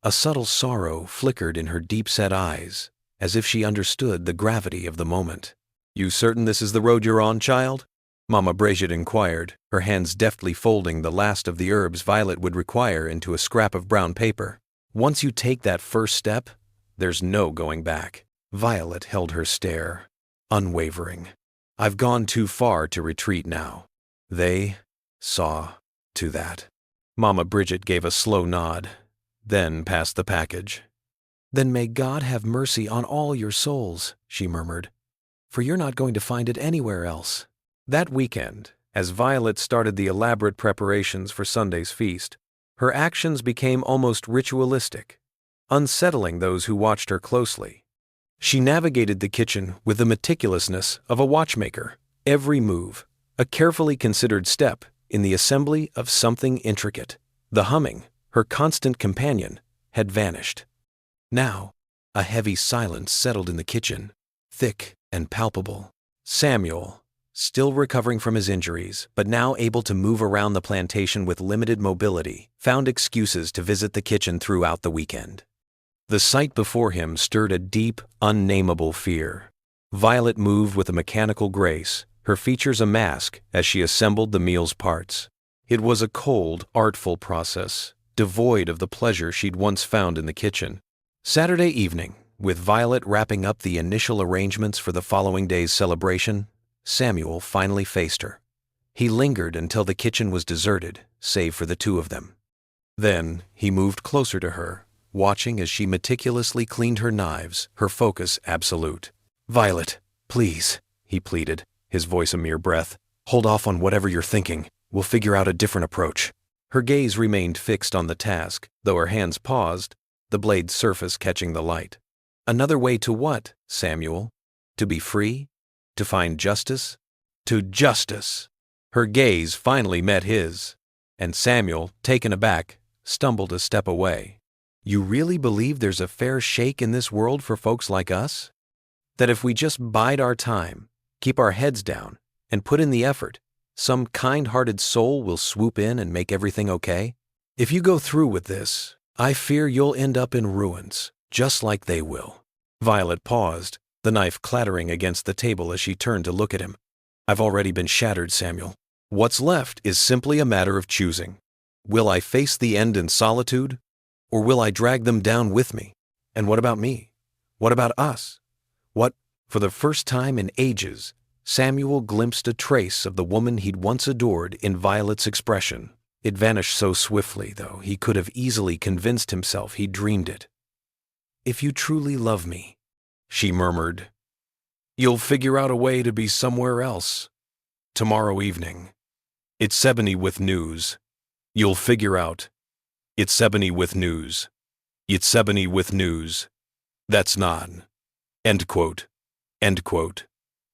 A subtle sorrow flickered in her deep-set eyes, as if she understood the gravity of the moment. "You certain this is the road you're on, child?" Mama Brigitte inquired, her hands deftly folding the last of the herbs Violet would require into a scrap of brown paper. "Once you take that first step, there's no going back." Violet held her stare, unwavering. "I've gone too far to retreat now." They saw to that. Mama Brigitte gave a slow nod, then passed the package. "Then may God have mercy on all your souls," she murmured, "for you're not going to find it anywhere else." That weekend, as Violet started the elaborate preparations for Sunday's feast, her actions became almost ritualistic, unsettling those who watched her closely. She navigated the kitchen with the meticulousness of a watchmaker, every move A carefully considered step in the assembly of something intricate. The humming, her constant companion, had vanished. Now, a heavy silence settled in the kitchen, thick and palpable. Samuel, still recovering from his injuries, but now able to move around the plantation with limited mobility, found excuses to visit the kitchen throughout the weekend. The sight before him stirred a deep, unnameable fear. Violet moved with a mechanical grace, her features a mask as she assembled the meal's parts. It was a cold, artful process, devoid of the pleasure she'd once found in the kitchen. Saturday evening, with Violet wrapping up the initial arrangements for the following day's celebration, Samuel finally faced her. He lingered until the kitchen was deserted, save for the two of them. Then he moved closer to her, watching as she meticulously cleaned her knives, her focus absolute. "Violet, please," he pleaded, his voice a mere breath. "Hold off on whatever you're thinking. We'll figure out a different approach." Her gaze remained fixed on the task, though her hands paused, the blade's surface catching the light. "Another way to what, Samuel? To be free? To find justice?" "To justice!" Her gaze finally met his, and Samuel, taken aback, stumbled a step away. "You really believe there's a fair shake in this world for folks like us? That if we just bide our time, keep our heads down, and put in the effort, some kind-hearted soul will swoop in and make everything okay? If you go through with this, I fear you'll end up in ruins, just like they will." Violet paused, the knife clattering against the table as she turned to look at him. "I've already been shattered, Samuel. What's left is simply a matter of choosing. Will I face the end in solitude, or will I drag them down with me? And what about me? What about us? What?" For the first time in ages, Samuel glimpsed a trace of the woman he'd once adored in Violet's expression. It vanished so swiftly, though, he could have easily convinced himself he'd dreamed it. "If you truly love me," she murmured, "you'll figure out a way to be somewhere else. Tomorrow evening. It's Ebony with news. You'll figure out. It's Ebony with news. It's Ebony with news. That's not. End quote. End quote.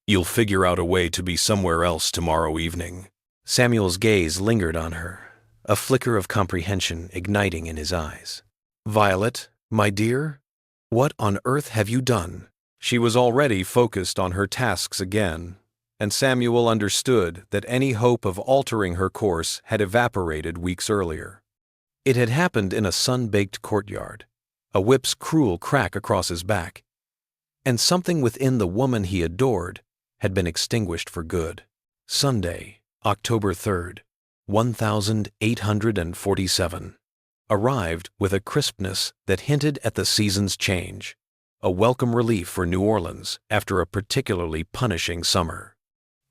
You'll figure out a way to be somewhere else tomorrow evening." Samuel's gaze lingered on her, a flicker of comprehension igniting in his eyes. "Violet, my dear, what on earth have you done?" She was already focused on her tasks again, and Samuel understood that any hope of altering her course had evaporated weeks earlier. It had happened in a sun-baked courtyard, a whip's cruel crack across his back, and something within the woman he adored had been extinguished for good. Sunday, October 3rd, 1847, arrived with a crispness that hinted at the season's change, a welcome relief for New Orleans after a particularly punishing summer.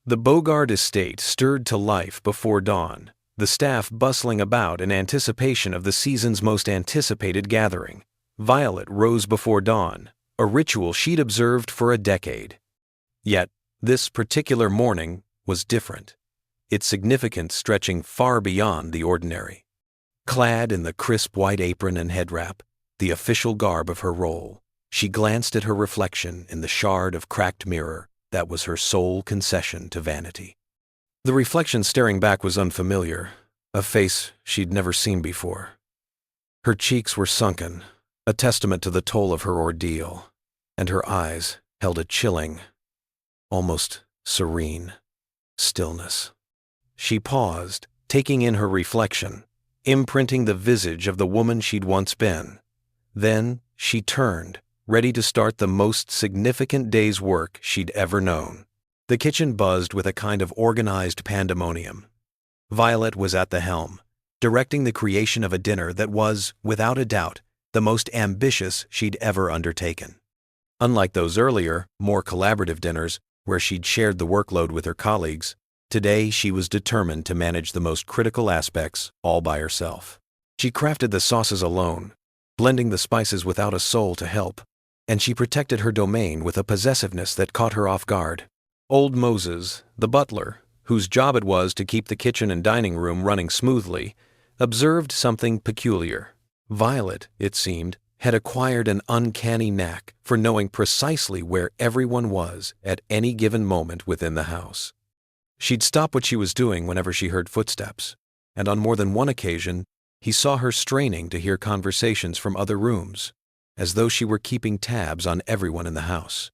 The Bogard estate stirred to life before dawn, the staff bustling about in anticipation of the season's most anticipated gathering. Violet rose before dawn, a ritual she'd observed for a decade. Yet, this particular morning was different, its significance stretching far beyond the ordinary. Clad in the crisp white apron and head wrap, the official garb of her role, she glanced at her reflection in the shard of cracked mirror that was her sole concession to vanity. The reflection staring back was unfamiliar, a face she'd never seen before. Her cheeks were sunken, a testament to the toll of her ordeal, and her eyes held a chilling, almost serene, stillness. She paused, taking in her reflection, imprinting the visage of the woman she'd once been. Then she turned, ready to start the most significant day's work she'd ever known. The kitchen buzzed with a kind of organized pandemonium. Violet was at the helm, directing the creation of a dinner that was, without a doubt, the most ambitious she'd ever undertaken. Unlike those earlier, more collaborative dinners, where she'd shared the workload with her colleagues, today she was determined to manage the most critical aspects all by herself. She crafted the sauces alone, blending the spices without a soul to help, and she protected her domain with a possessiveness that caught her off guard. Old Moses, the butler, whose job it was to keep the kitchen and dining room running smoothly, observed something peculiar. Violet, it seemed, had acquired an uncanny knack for knowing precisely where everyone was at any given moment within the house. She'd stop what she was doing whenever she heard footsteps, and on more than one occasion, he saw her straining to hear conversations from other rooms, as though she were keeping tabs on everyone in the house.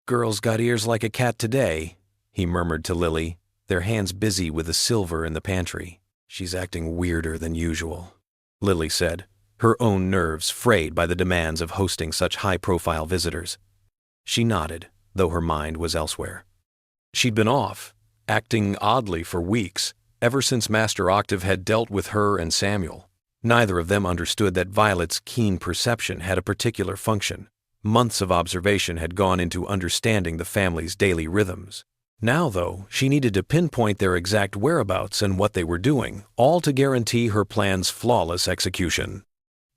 "Girl's got ears like a cat today," he murmured to Lily, their hands busy with the silver in the pantry. "She's acting weirder than usual," Lily said, her own nerves frayed by the demands of hosting such high-profile visitors. She nodded, though her mind was elsewhere. She'd been off, acting oddly for weeks, ever since Master Octave had dealt with her and Samuel. Neither of them understood that Violet's keen perception had a particular function. Months of observation had gone into understanding the family's daily rhythms. Now, though, she needed to pinpoint their exact whereabouts and what they were doing, all to guarantee her plan's flawless execution.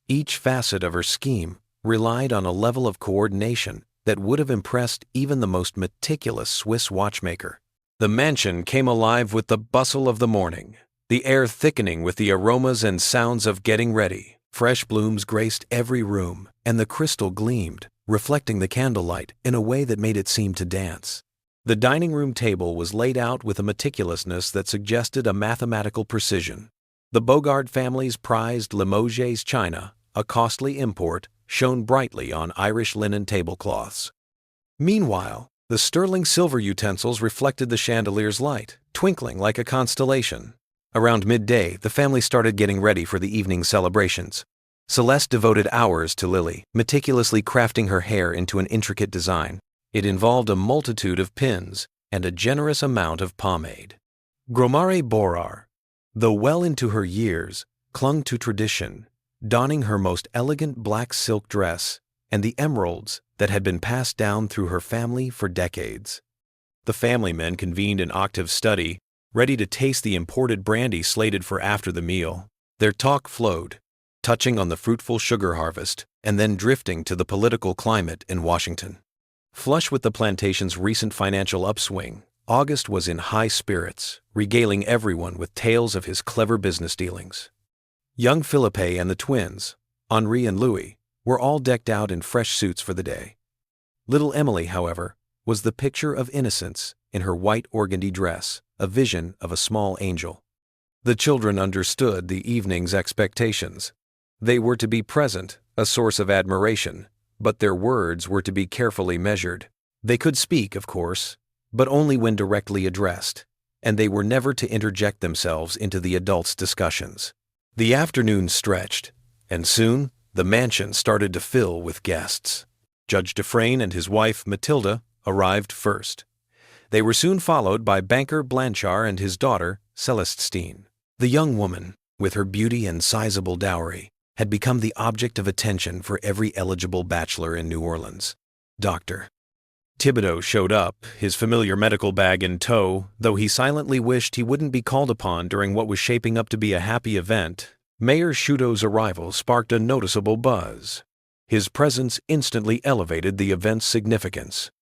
Each facet of her scheme relied on a level of coordination that would have impressed even the most meticulous Swiss watchmaker. The mansion came alive with the bustle of the morning, the air thickening with the aromas and sounds of getting ready. Fresh blooms graced every room, and the crystal gleamed, reflecting the candlelight in a way that made it seem to dance. The dining room table was laid out with a meticulousness that suggested a mathematical precision. The Bogard family's prized Limoges china, a costly import, shone brightly on Irish linen tablecloths. Meanwhile, the sterling silver utensils reflected the chandelier's light, twinkling like a constellation. Around midday, the family started getting ready for the evening's celebrations. Celeste devoted hours to Lily, meticulously crafting her hair into an intricate design. It involved a multitude of pins and a generous amount of pomade. Gromare Borar, though well into her years, clung to tradition, donning her most elegant black silk dress and the emeralds that had been passed down through her family for decades. The family men convened in Octave's study, ready to taste the imported brandy slated for after the meal. Their talk flowed, touching on the fruitful sugar harvest and then drifting to the political climate in Washington. Flush with the plantation's recent financial upswing, August was in high spirits, regaling everyone with tales of his clever business dealings. Young Philippe and the twins, Henri and Louis, were all decked out in fresh suits for the day. Little Emily, however, was the picture of innocence in her white organdy dress, a vision of a small angel. The children understood the evening's expectations. They were to be present, a source of admiration, but their words were to be carefully measured. They could speak, of course, but only when directly addressed, and they were never to interject themselves into the adults' discussions. The afternoon stretched, and soon the mansion started to fill with guests. Judge Dufresne and his wife, Matilda, arrived first. They were soon followed by banker Blanchard and his daughter, Celestine. The young woman, with her beauty and sizable dowry, had become the object of attention for every eligible bachelor in New Orleans. Dr. Thibodeau showed up, his familiar medical bag in tow, though he silently wished he wouldn't be called upon during what was shaping up to be a happy event. Mayor Shudo's arrival sparked a noticeable buzz. His presence instantly elevated the event's significance.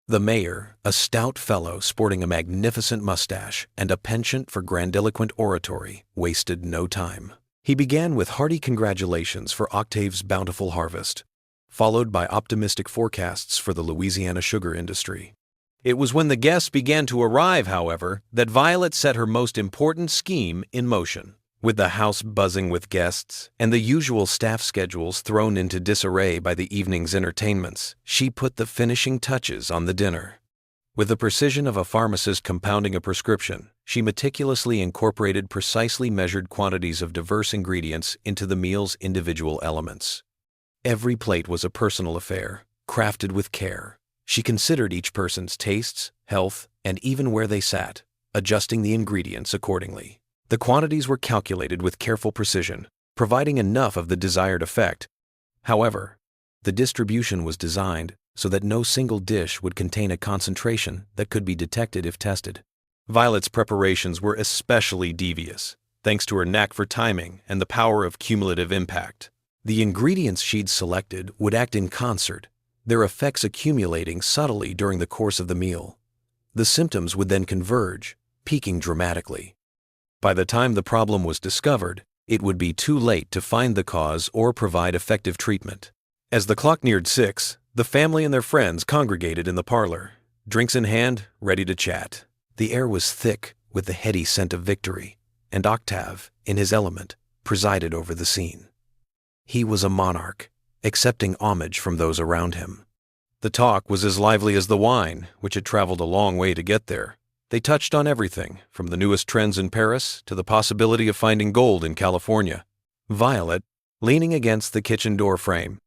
The mayor, a stout fellow sporting a magnificent mustache and a penchant for grandiloquent oratory, wasted no time. He began with hearty congratulations for Octave's bountiful harvest, followed by optimistic forecasts for the Louisiana sugar industry. It was when the guests began to arrive, however, that Violet set her most important scheme in motion. With the house buzzing with guests and the usual staff schedules thrown into disarray by the evening's entertainments, she put the finishing touches on the dinner. With the precision of a pharmacist compounding a prescription, she meticulously incorporated precisely measured quantities of diverse ingredients into the meal's individual elements. Every plate was a personal affair, crafted with care. She considered each person's tastes, health, and even where they sat, adjusting the ingredients accordingly. The quantities were calculated with careful precision, providing enough of the desired effect. However, the distribution was designed so that no single dish would contain a concentration that could be detected if tested. Violet's preparations were especially devious, thanks to her knack for timing and the power of cumulative impact. The ingredients she'd selected would act in concert, their effects accumulating subtly during the course of the meal. The symptoms would then converge, peaking dramatically. By the time the problem was discovered, it would be too late to find the cause or provide effective treatment. As the clock neared 6, the family and their friends congregated in the parlor, drinks in hand, ready to chat. The air was thick with the heady scent of victory, and Octave, in his element, presided over the scene. He was a monarch, accepting homage from those around him. The talk was as lively as the wine, which had traveled a long way to get there. They touched on everything, from the newest trends in Paris to the possibility of finding gold in California. Violet, leaning against the kitchen door frame,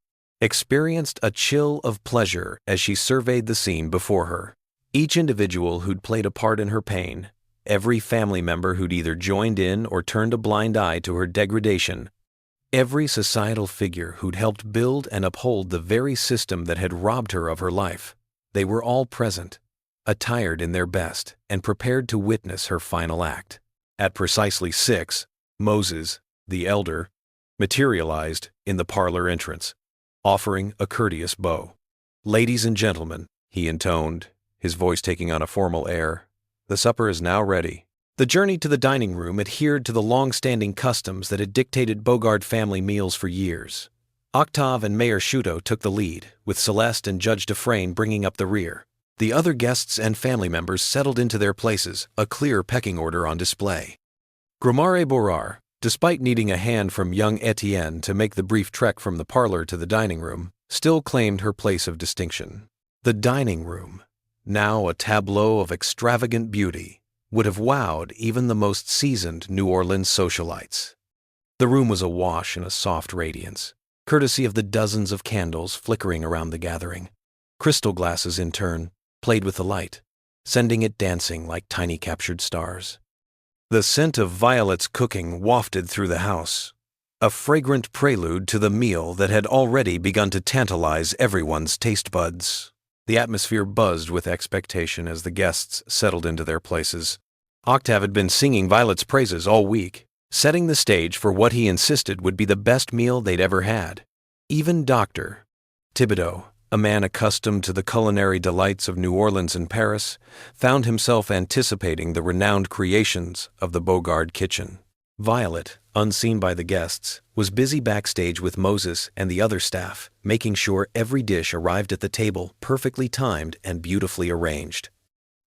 experienced a chill of pleasure as she surveyed the scene before her. Each individual who'd played a part in her pain, every family member who'd either joined in or turned a blind eye to her degradation, every societal figure who'd helped build and uphold the very system that had robbed her of her life, they were all present, attired in their best and prepared to witness her final act. At precisely 6, Moses, the elder, materialized in the parlor entrance, offering a courteous bow. "Ladies and gentlemen," he intoned, his voice taking on a formal air, "the supper is now ready." The journey to the dining room adhered to the long-standing customs that had dictated Bogard family meals for years. Octave and Mayor Shuto took the lead, with Celeste and Judge Dufresne bringing up the rear. The other guests and family members settled into their places, a clear pecking order on display. Gromare Borar, despite needing a hand from young Etienne to make the brief trek from the parlor to the dining room, still claimed her place of distinction. The dining room, now a tableau of extravagant beauty, would have wowed even the most seasoned New Orleans socialites. The room was awash in a soft radiance, courtesy of the dozens of candles flickering around the gathering. Crystal glasses, in turn, played with the light, sending it dancing like tiny captured stars. The scent of Violet's cooking wafted through the house, a fragrant prelude to the meal that had already begun to tantalize everyone's taste buds. The atmosphere buzzed with expectation as the guests settled into their places. Octave had been singing Violet's praises all week, setting the stage for what he insisted would be the best meal they'd ever had. Even Dr. Thibodeau, a man accustomed to the culinary delights of New Orleans and Paris, found himself anticipating the renowned creations of the Bogard kitchen. Violet, unseen by the guests, was busy backstage with Moses and the other staff, making sure every dish arrived at the table perfectly timed and beautifully arranged.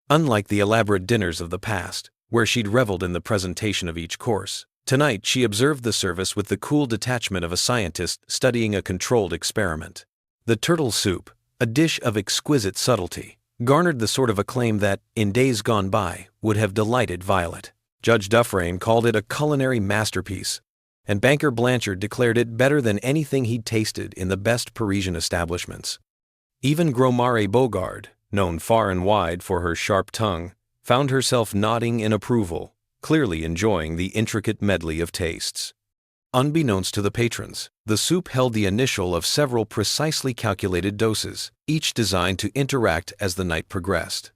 Unlike the elaborate dinners of the past, where she'd reveled in the presentation of each course, tonight she observed the service with the cool detachment of a scientist studying a controlled experiment. The turtle soup, a dish of exquisite subtlety, garnered the sort of acclaim that, in days gone by, would have delighted Violet. Judge Dufresne called it a culinary masterpiece, and Banker Blanchard declared it better than anything he'd tasted in the best Parisian establishments. Even Gromare Bogard, known far and wide for her sharp tongue, found herself nodding in approval, clearly enjoying the intricate medley of tastes. Unbeknownst to the patrons, the soup held the initial of several precisely calculated doses, each designed to interact as the night progressed.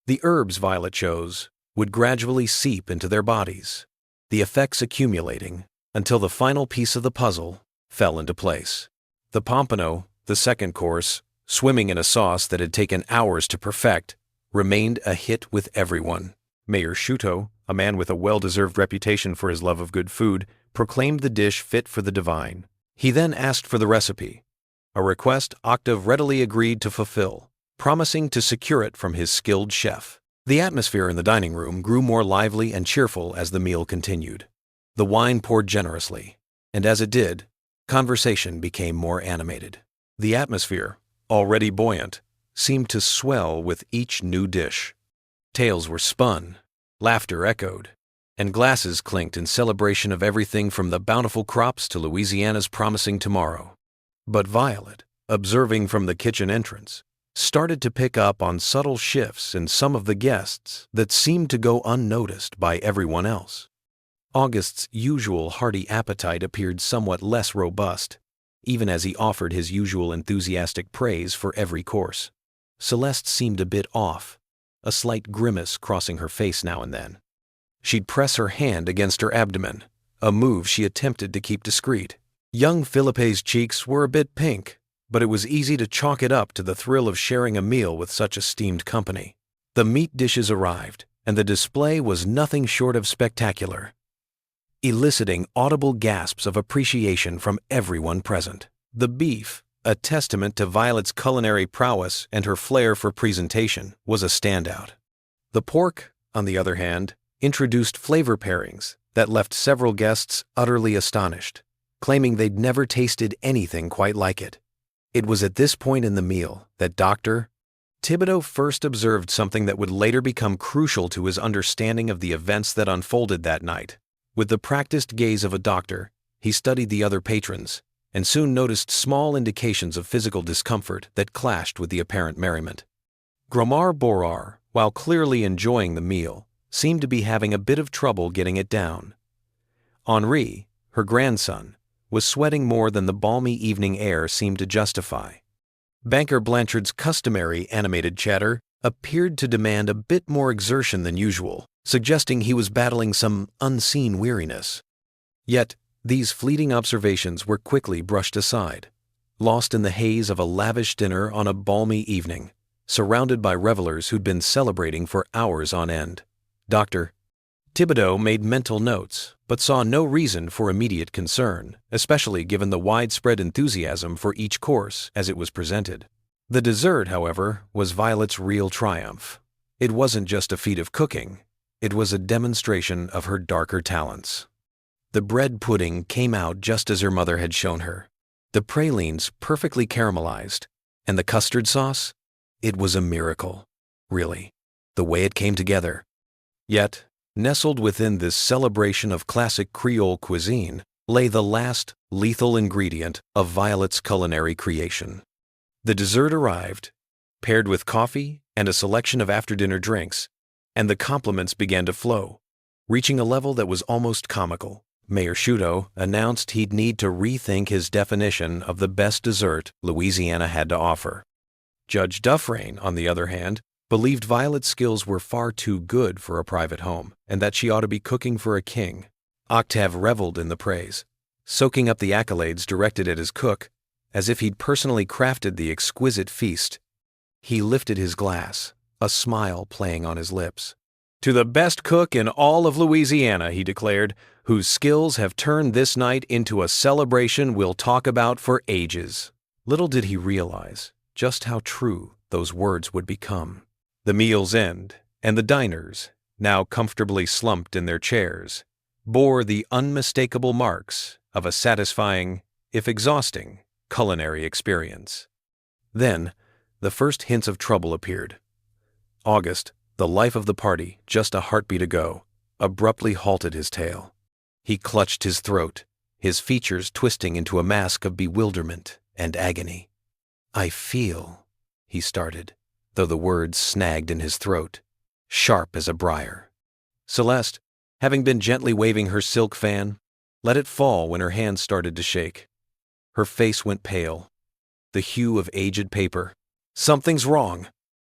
The herbs Violet chose would gradually seep into their bodies, the effects accumulating until the final piece of the puzzle fell into place. The pompano, the second course, swimming in a sauce that had taken hours to perfect, remained a hit with everyone. Mayor Shuto, a man with a well-deserved reputation for his love of good food, proclaimed the dish fit for the divine. He then asked for the recipe, a request Octave readily agreed to fulfill, promising to secure it from his skilled chef. The atmosphere in the dining room grew more lively and cheerful as the meal continued. The wine poured generously, and as it did, conversation became more animated. The atmosphere, already buoyant, seemed to swell with each new dish. Tales were spun, laughter echoed, and glasses clinked in celebration of everything from the bountiful crops to Louisiana's promising tomorrow. But Violet, observing from the kitchen entrance, started to pick up on subtle shifts in some of the guests that seemed to go unnoticed by everyone else. August's usual hearty appetite appeared somewhat less robust, even as he offered his usual enthusiastic praise for every course. Celeste seemed a bit off, a slight grimace crossing her face now and then. She'd press her hand against her abdomen, a move she attempted to keep discreet. Young Philippe's cheeks were a bit pink, but it was easy to chalk it up to the thrill of sharing a meal with such esteemed company. The meat dishes arrived, and the display was nothing short of spectacular, eliciting audible gasps of appreciation from everyone present. The beef, a testament to Violet's culinary prowess and her flair for presentation, was a standout. The pork, on the other hand, introduced flavor pairings that left several guests utterly astonished, claiming they'd never tasted anything quite like it. It was at this point in the meal that Dr. Thibodeau first observed something that would later become crucial to his understanding of the events that unfolded that night. With the practiced gaze of a doctor, he studied the other patrons, and soon noticed small indications of physical discomfort that clashed with the apparent merriment. Gromar Borar, while clearly enjoying the meal, seemed to be having a bit of trouble getting it down. Henri, her grandson, was sweating more than the balmy evening air seemed to justify. Banker Blanchard's customary animated chatter appeared to demand a bit more exertion than usual, suggesting he was battling some unseen weariness. Yet, these fleeting observations were quickly brushed aside, lost in the haze of a lavish dinner on a balmy evening, surrounded by revelers who'd been celebrating for hours on end. Dr. Thibodeau made mental notes, but saw no reason for immediate concern, especially given the widespread enthusiasm for each course as it was presented. The dessert, however, was Violet's real triumph. It wasn't just a feat of cooking, it was a demonstration of her darker talents. The bread pudding came out just as her mother had shown her. The pralines perfectly caramelized, and the custard sauce? It was a miracle, really, the way it came together. Yet, nestled within this celebration of classic Creole cuisine lay the last lethal ingredient of Violet's culinary creation. The dessert arrived, paired with coffee and a selection of after-dinner drinks, and the compliments began to flow, reaching a level that was almost comical. Mayor Shudo announced he'd need to rethink his definition of the best dessert Louisiana had to offer. Judge Dufresne, on the other hand, believed Violet's skills were far too good for a private home and that she ought to be cooking for a king. Octave reveled in the praise, soaking up the accolades directed at his cook as if he'd personally crafted the exquisite feast. He lifted his glass, a smile playing on his lips. "To the best cook in all of Louisiana," he declared, "whose skills have turned this night into a celebration we'll talk about for ages." Little did he realize just how true those words would become. The meal's end, and the diners, now comfortably slumped in their chairs, bore the unmistakable marks of a satisfying, if exhausting, culinary experience. Then, the first hints of trouble appeared. August, the life of the party, just a heartbeat ago, abruptly halted his tale. He clutched his throat, his features twisting into a mask of bewilderment and agony. "I feel," he started, though the words snagged in his throat, sharp as a briar. Celeste, having been gently waving her silk fan, let it fall when her hands started to shake. Her face went pale, the hue of aged paper. "Something's wrong,"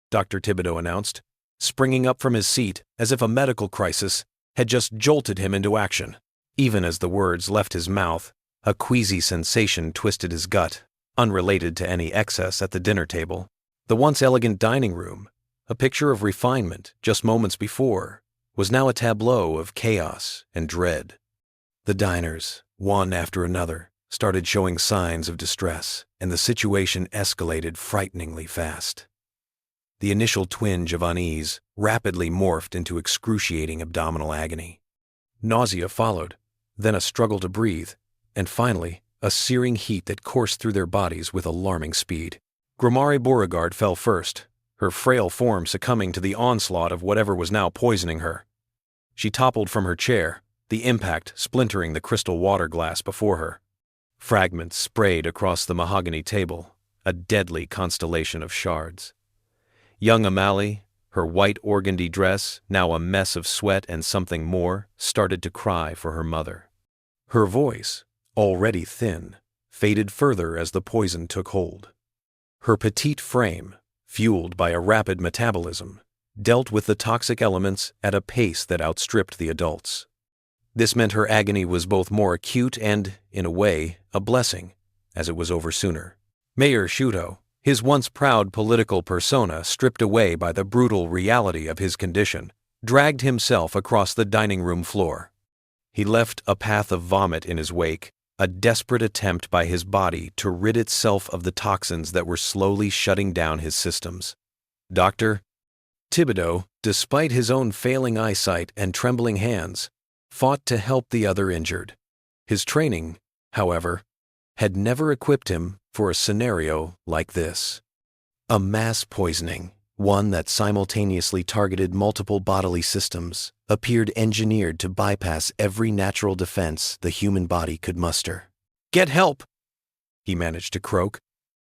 Dr. Thibodeau announced, springing up from his seat as if a medical crisis had just jolted him into action. Even as the words left his mouth, a queasy sensation twisted his gut, unrelated to any excess at the dinner table. The once elegant dining room, a picture of refinement just moments before, was now a tableau of chaos and dread. The diners, one after another, started showing signs of distress, and the situation escalated frighteningly fast. The initial twinge of unease rapidly morphed into excruciating abdominal agony. Nausea followed, then a struggle to breathe, and finally, a searing heat that coursed through their bodies with alarming speed. Gromari Beauregard fell first, her frail form succumbing to the onslaught of whatever was now poisoning her. She toppled from her chair, the impact splintering the crystal water glass before her. Fragments sprayed across the mahogany table, a deadly constellation of shards. Young Amalie, her white organdy dress now a mess of sweat and something more, started to cry for her mother. Her voice, already thin, faded further as the poison took hold. Her petite frame, fueled by a rapid metabolism, dealt with the toxic elements at a pace that outstripped the adults. This meant her agony was both more acute and, in a way, a blessing, as it was over sooner. Mayor Shudo, his once proud political persona stripped away by the brutal reality of his condition, dragged himself across the dining room floor. He left a path of vomit in his wake, a desperate attempt by his body to rid itself of the toxins that were slowly shutting down his systems. Dr. Thibodeau, despite his own failing eyesight and trembling hands, fought to help the other injured. His training, however, had never equipped him for a scenario like this. A mass poisoning, one that simultaneously targeted multiple bodily systems, appeared engineered to bypass every natural defense the human body could muster. "Get help!" he managed to croak,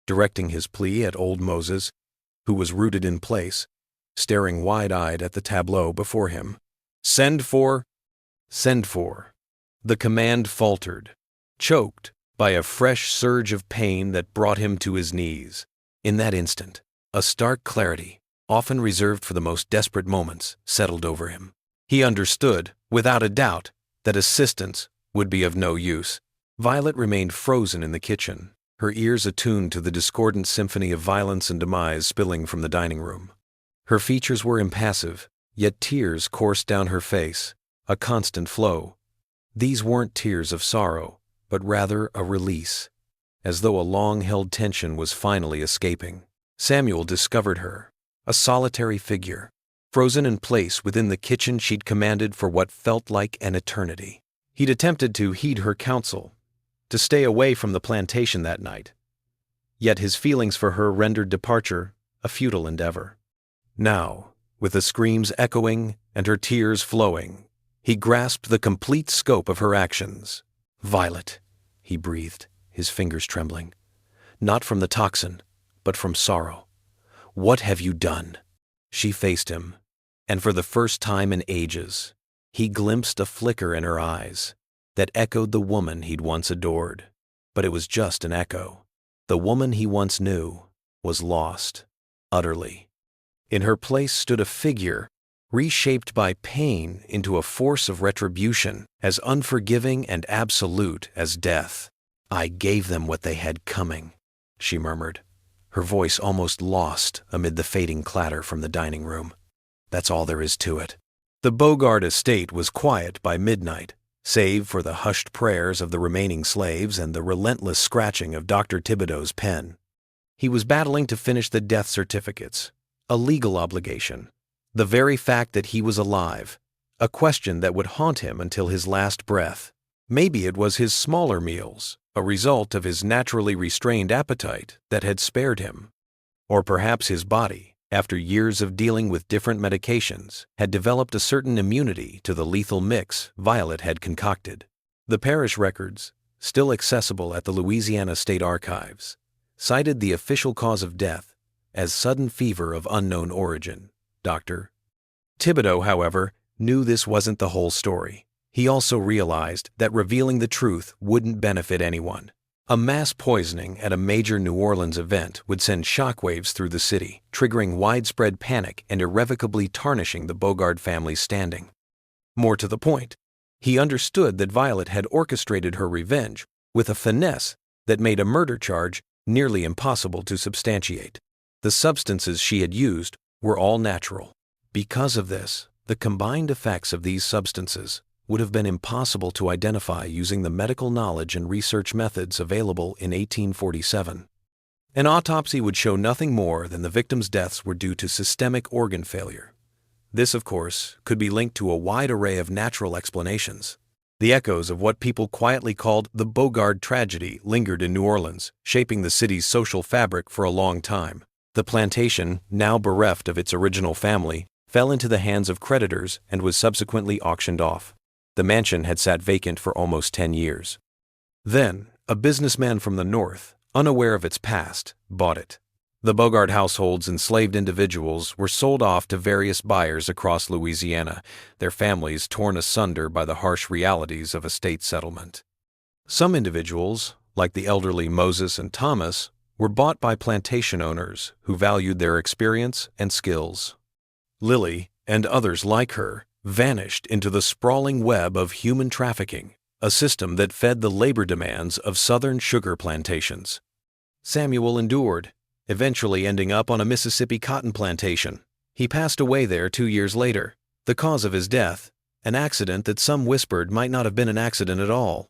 directing his plea at old Moses, who was rooted in place, staring wide-eyed at the tableau before him. Send for. The command faltered, choked by a fresh surge of pain that brought him to his knees. In that instant, a stark clarity, often reserved for the most desperate moments, settled over him. He understood, without a doubt, that assistance would be of no use. Violet remained frozen in the kitchen, her ears attuned to the discordant symphony of violence and demise spilling from the dining room. Her features were impassive, yet tears coursed down her face, a constant flow. These weren't tears of sorrow, but rather a release, as though a long-held tension was finally escaping. Samuel discovered her, a solitary figure, frozen in place within the kitchen she'd commanded for what felt like an eternity. He'd attempted to heed her counsel, to stay away from the plantation that night, yet his feelings for her rendered departure a futile endeavor. Now, with the screams echoing and her tears flowing, he grasped the complete scope of her actions. "Violet," he breathed, his fingers trembling. "Not from the toxin, but from sorrow. What have you done?" She faced him, and for the first time in ages, he glimpsed a flicker in her eyes that echoed the woman he'd once adored. But it was just an echo. The woman he once knew was lost, utterly. In her place stood a figure reshaped by pain into a force of retribution as unforgiving and absolute as death. "I gave them what they had coming," she murmured, her voice almost lost amid the fading clatter from the dining room. "That's all there is to it." The Bogard estate was quiet by midnight, save for the hushed prayers of the remaining slaves and the relentless scratching of Dr. Thibodeau's pen. He was battling to finish the death certificates, a legal obligation, the very fact that he was alive, a question that would haunt him until his last breath. Maybe it was his smaller meals, a result of his naturally restrained appetite, that had spared him. Or perhaps his body, after years of dealing with different medications, had developed a certain immunity to the lethal mix Violet had concocted. The parish records, still accessible at the Louisiana State Archives, cited the official cause of death as sudden fever of unknown origin. Dr. Thibodeau, however, knew this wasn't the whole story. He also realized that revealing the truth wouldn't benefit anyone. A mass poisoning at a major New Orleans event would send shockwaves through the city, triggering widespread panic and irrevocably tarnishing the Bogard family's standing. More to the point, he understood that Violet had orchestrated her revenge with a finesse that made a murder charge nearly impossible to substantiate. The substances she had used were all natural. Because of this, the combined effects of these substances would have been impossible to identify using the medical knowledge and research methods available in 1847. An autopsy would show nothing more than the victims' deaths were due to systemic organ failure. This, of course, could be linked to a wide array of natural explanations. The echoes of what people quietly called the Bogard tragedy lingered in New Orleans, shaping the city's social fabric for a long time. The plantation, now bereft of its original family, fell into the hands of creditors and was subsequently auctioned off. The mansion had sat vacant for almost 10 years. Then, a businessman from the north, unaware of its past, bought it. The Bogard household's enslaved individuals were sold off to various buyers across Louisiana, their families torn asunder by the harsh realities of estate settlement. Some individuals, like the elderly Moses and Thomas, were bought by plantation owners who valued their experience and skills. Lily, and others like her, vanished into the sprawling web of human trafficking, a system that fed the labor demands of southern sugar plantations. Samuel endured, eventually ending up on a Mississippi cotton plantation. He passed away there 2 years later. The cause of his death, an accident that some whispered might not have been an accident at all.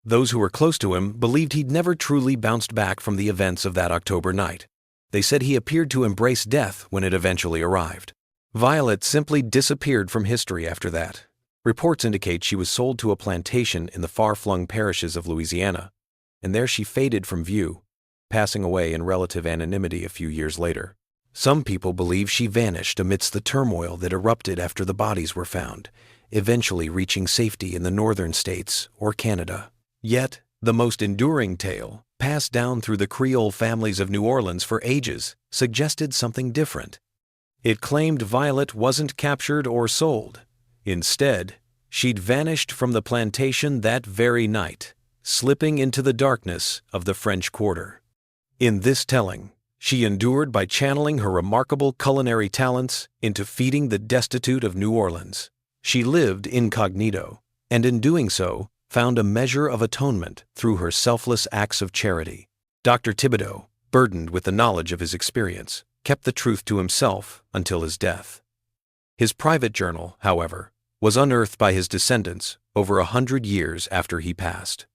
Those who were close to him believed he'd never truly bounced back from the events of that October night. They said he appeared to embrace death when it eventually arrived. Violet simply disappeared from history after that. Reports indicate she was sold to a plantation in the far-flung parishes of Louisiana, and there she faded from view, passing away in relative anonymity a few years later. Some people believe she vanished amidst the turmoil that erupted after the bodies were found, eventually reaching safety in the northern states or Canada. Yet, the most enduring tale, passed down through the Creole families of New Orleans for ages, suggested something different. It claimed Violet wasn't captured or sold. Instead, she'd vanished from the plantation that very night, slipping into the darkness of the French Quarter. In this telling, she endured by channeling her remarkable culinary talents into feeding the destitute of New Orleans. She lived incognito, and in doing so, found a measure of atonement through her selfless acts of charity. Dr. Thibodeau, burdened with the knowledge of his experience, kept the truth to himself until his death. His private journal, however, was unearthed by his descendants over 100 years after he passed.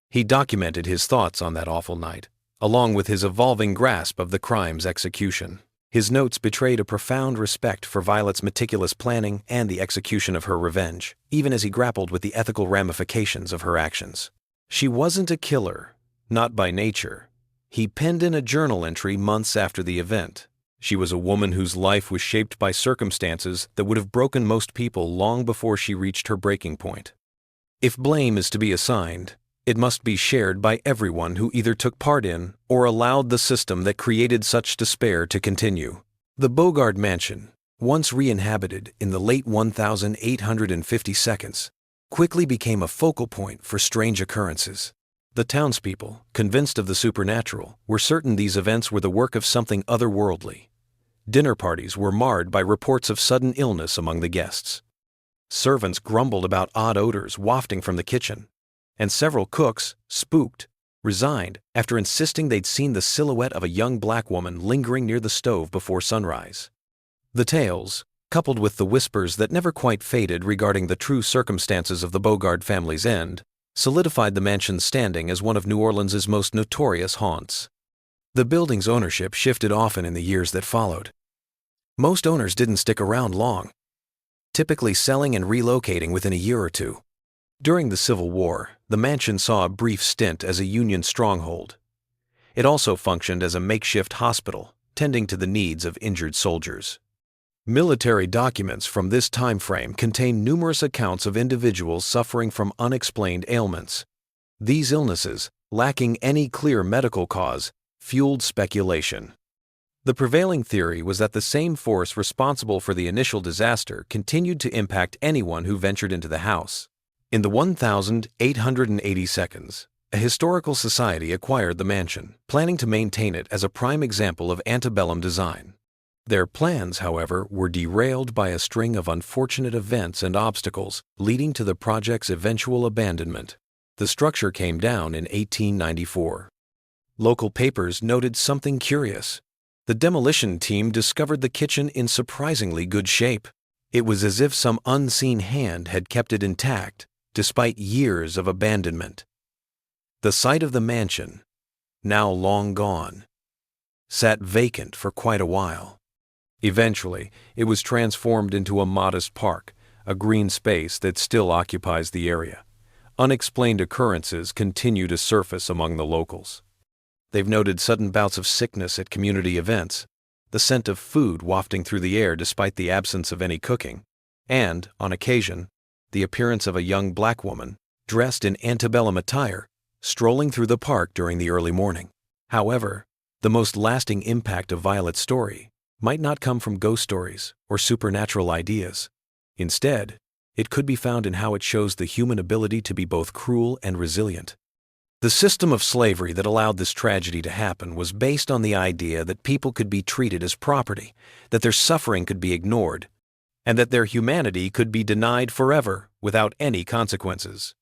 He documented his thoughts on that awful night, along with his evolving grasp of the crime's execution. His notes betrayed a profound respect for Violet's meticulous planning and the execution of her revenge, even as he grappled with the ethical ramifications of her actions. She wasn't a killer, not by nature. He penned in a journal entry months after the event. She was a woman whose life was shaped by circumstances that would have broken most people long before she reached her breaking point. If blame is to be assigned, it must be shared by everyone who either took part in or allowed the system that created such despair to continue. The Bogard Mansion, once re-inhabited in the late 1852s, quickly became a focal point for strange occurrences. The townspeople, convinced of the supernatural, were certain these events were the work of something otherworldly. Dinner parties were marred by reports of sudden illness among the guests. Servants grumbled about odd odors wafting from the kitchen, and several cooks, spooked, resigned after insisting they'd seen the silhouette of a young black woman lingering near the stove before sunrise. The tales, coupled with the whispers that never quite faded regarding the true circumstances of the Bogard family's end, solidified the mansion's standing as one of New Orleans' most notorious haunts. The building's ownership shifted often in the years that followed. Most owners didn't stick around long, typically selling and relocating within a year or two. During the Civil War, the mansion saw a brief stint as a Union stronghold. It also functioned as a makeshift hospital, tending to the needs of injured soldiers. Military documents from this time frame contain numerous accounts of individuals suffering from unexplained ailments. These illnesses, lacking any clear medical cause, fueled speculation. The prevailing theory was that the same force responsible for the initial disaster continued to impact anyone who ventured into the house. In the 1882, a historical society acquired the mansion, planning to maintain it as a prime example of antebellum design. Their plans, however, were derailed by a string of unfortunate events and obstacles, leading to the project's eventual abandonment. The structure came down in 1894. Local papers noted something curious. The demolition team discovered the kitchen in surprisingly good shape. It was as if some unseen hand had kept it intact, despite years of abandonment. The site of the mansion, now long gone, sat vacant for quite a while. Eventually, it was transformed into a modest park, a green space that still occupies the area. Unexplained occurrences continue to surface among the locals. They've noted sudden bouts of sickness at community events, the scent of food wafting through the air despite the absence of any cooking, and, on occasion, the appearance of a young black woman, dressed in antebellum attire, strolling through the park during the early morning. However, the most lasting impact of Violet's story might not come from ghost stories or supernatural ideas. Instead, it could be found in how it shows the human ability to be both cruel and resilient. The system of slavery that allowed this tragedy to happen was based on the idea that people could be treated as property, that their suffering could be ignored, and that their humanity could be denied forever without any consequences.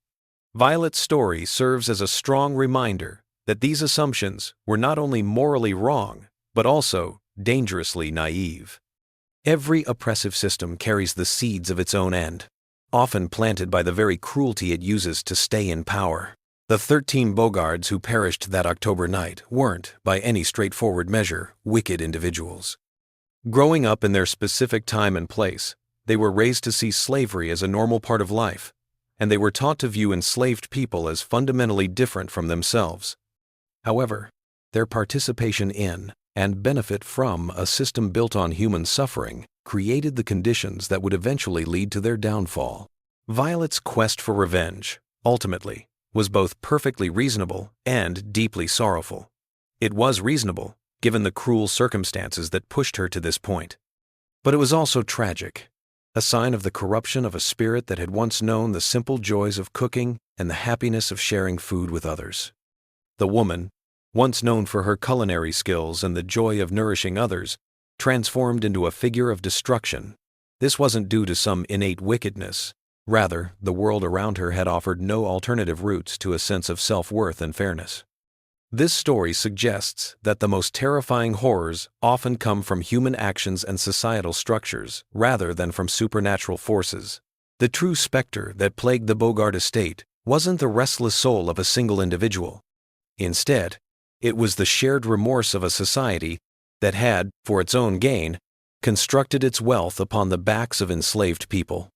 Violet's story serves as a strong reminder that these assumptions were not only morally wrong, but also dangerously naive. Every oppressive system carries the seeds of its own end, often planted by the very cruelty it uses to stay in power. The 13 Bogards who perished that October night weren't, by any straightforward measure, wicked individuals. Growing up in their specific time and place, they were raised to see slavery as a normal part of life, and they were taught to view enslaved people as fundamentally different from themselves. However, their participation in and benefit from a system built on human suffering created the conditions that would eventually lead to their downfall. Violet's quest for revenge, ultimately, was both perfectly reasonable and deeply sorrowful. It was reasonable, given the cruel circumstances that pushed her to this point. But it was also tragic, a sign of the corruption of a spirit that had once known the simple joys of cooking and the happiness of sharing food with others. The woman, once known for her culinary skills and the joy of nourishing others, transformed into a figure of destruction. This wasn't due to some innate wickedness. Rather, the world around her had offered no alternative routes to a sense of self-worth and fairness. This story suggests that the most terrifying horrors often come from human actions and societal structures rather than from supernatural forces. The true specter that plagued the Bogard estate wasn't the restless soul of a single individual. Instead, it was the shared remorse of a society that had, for its own gain, constructed its wealth upon the backs of enslaved people.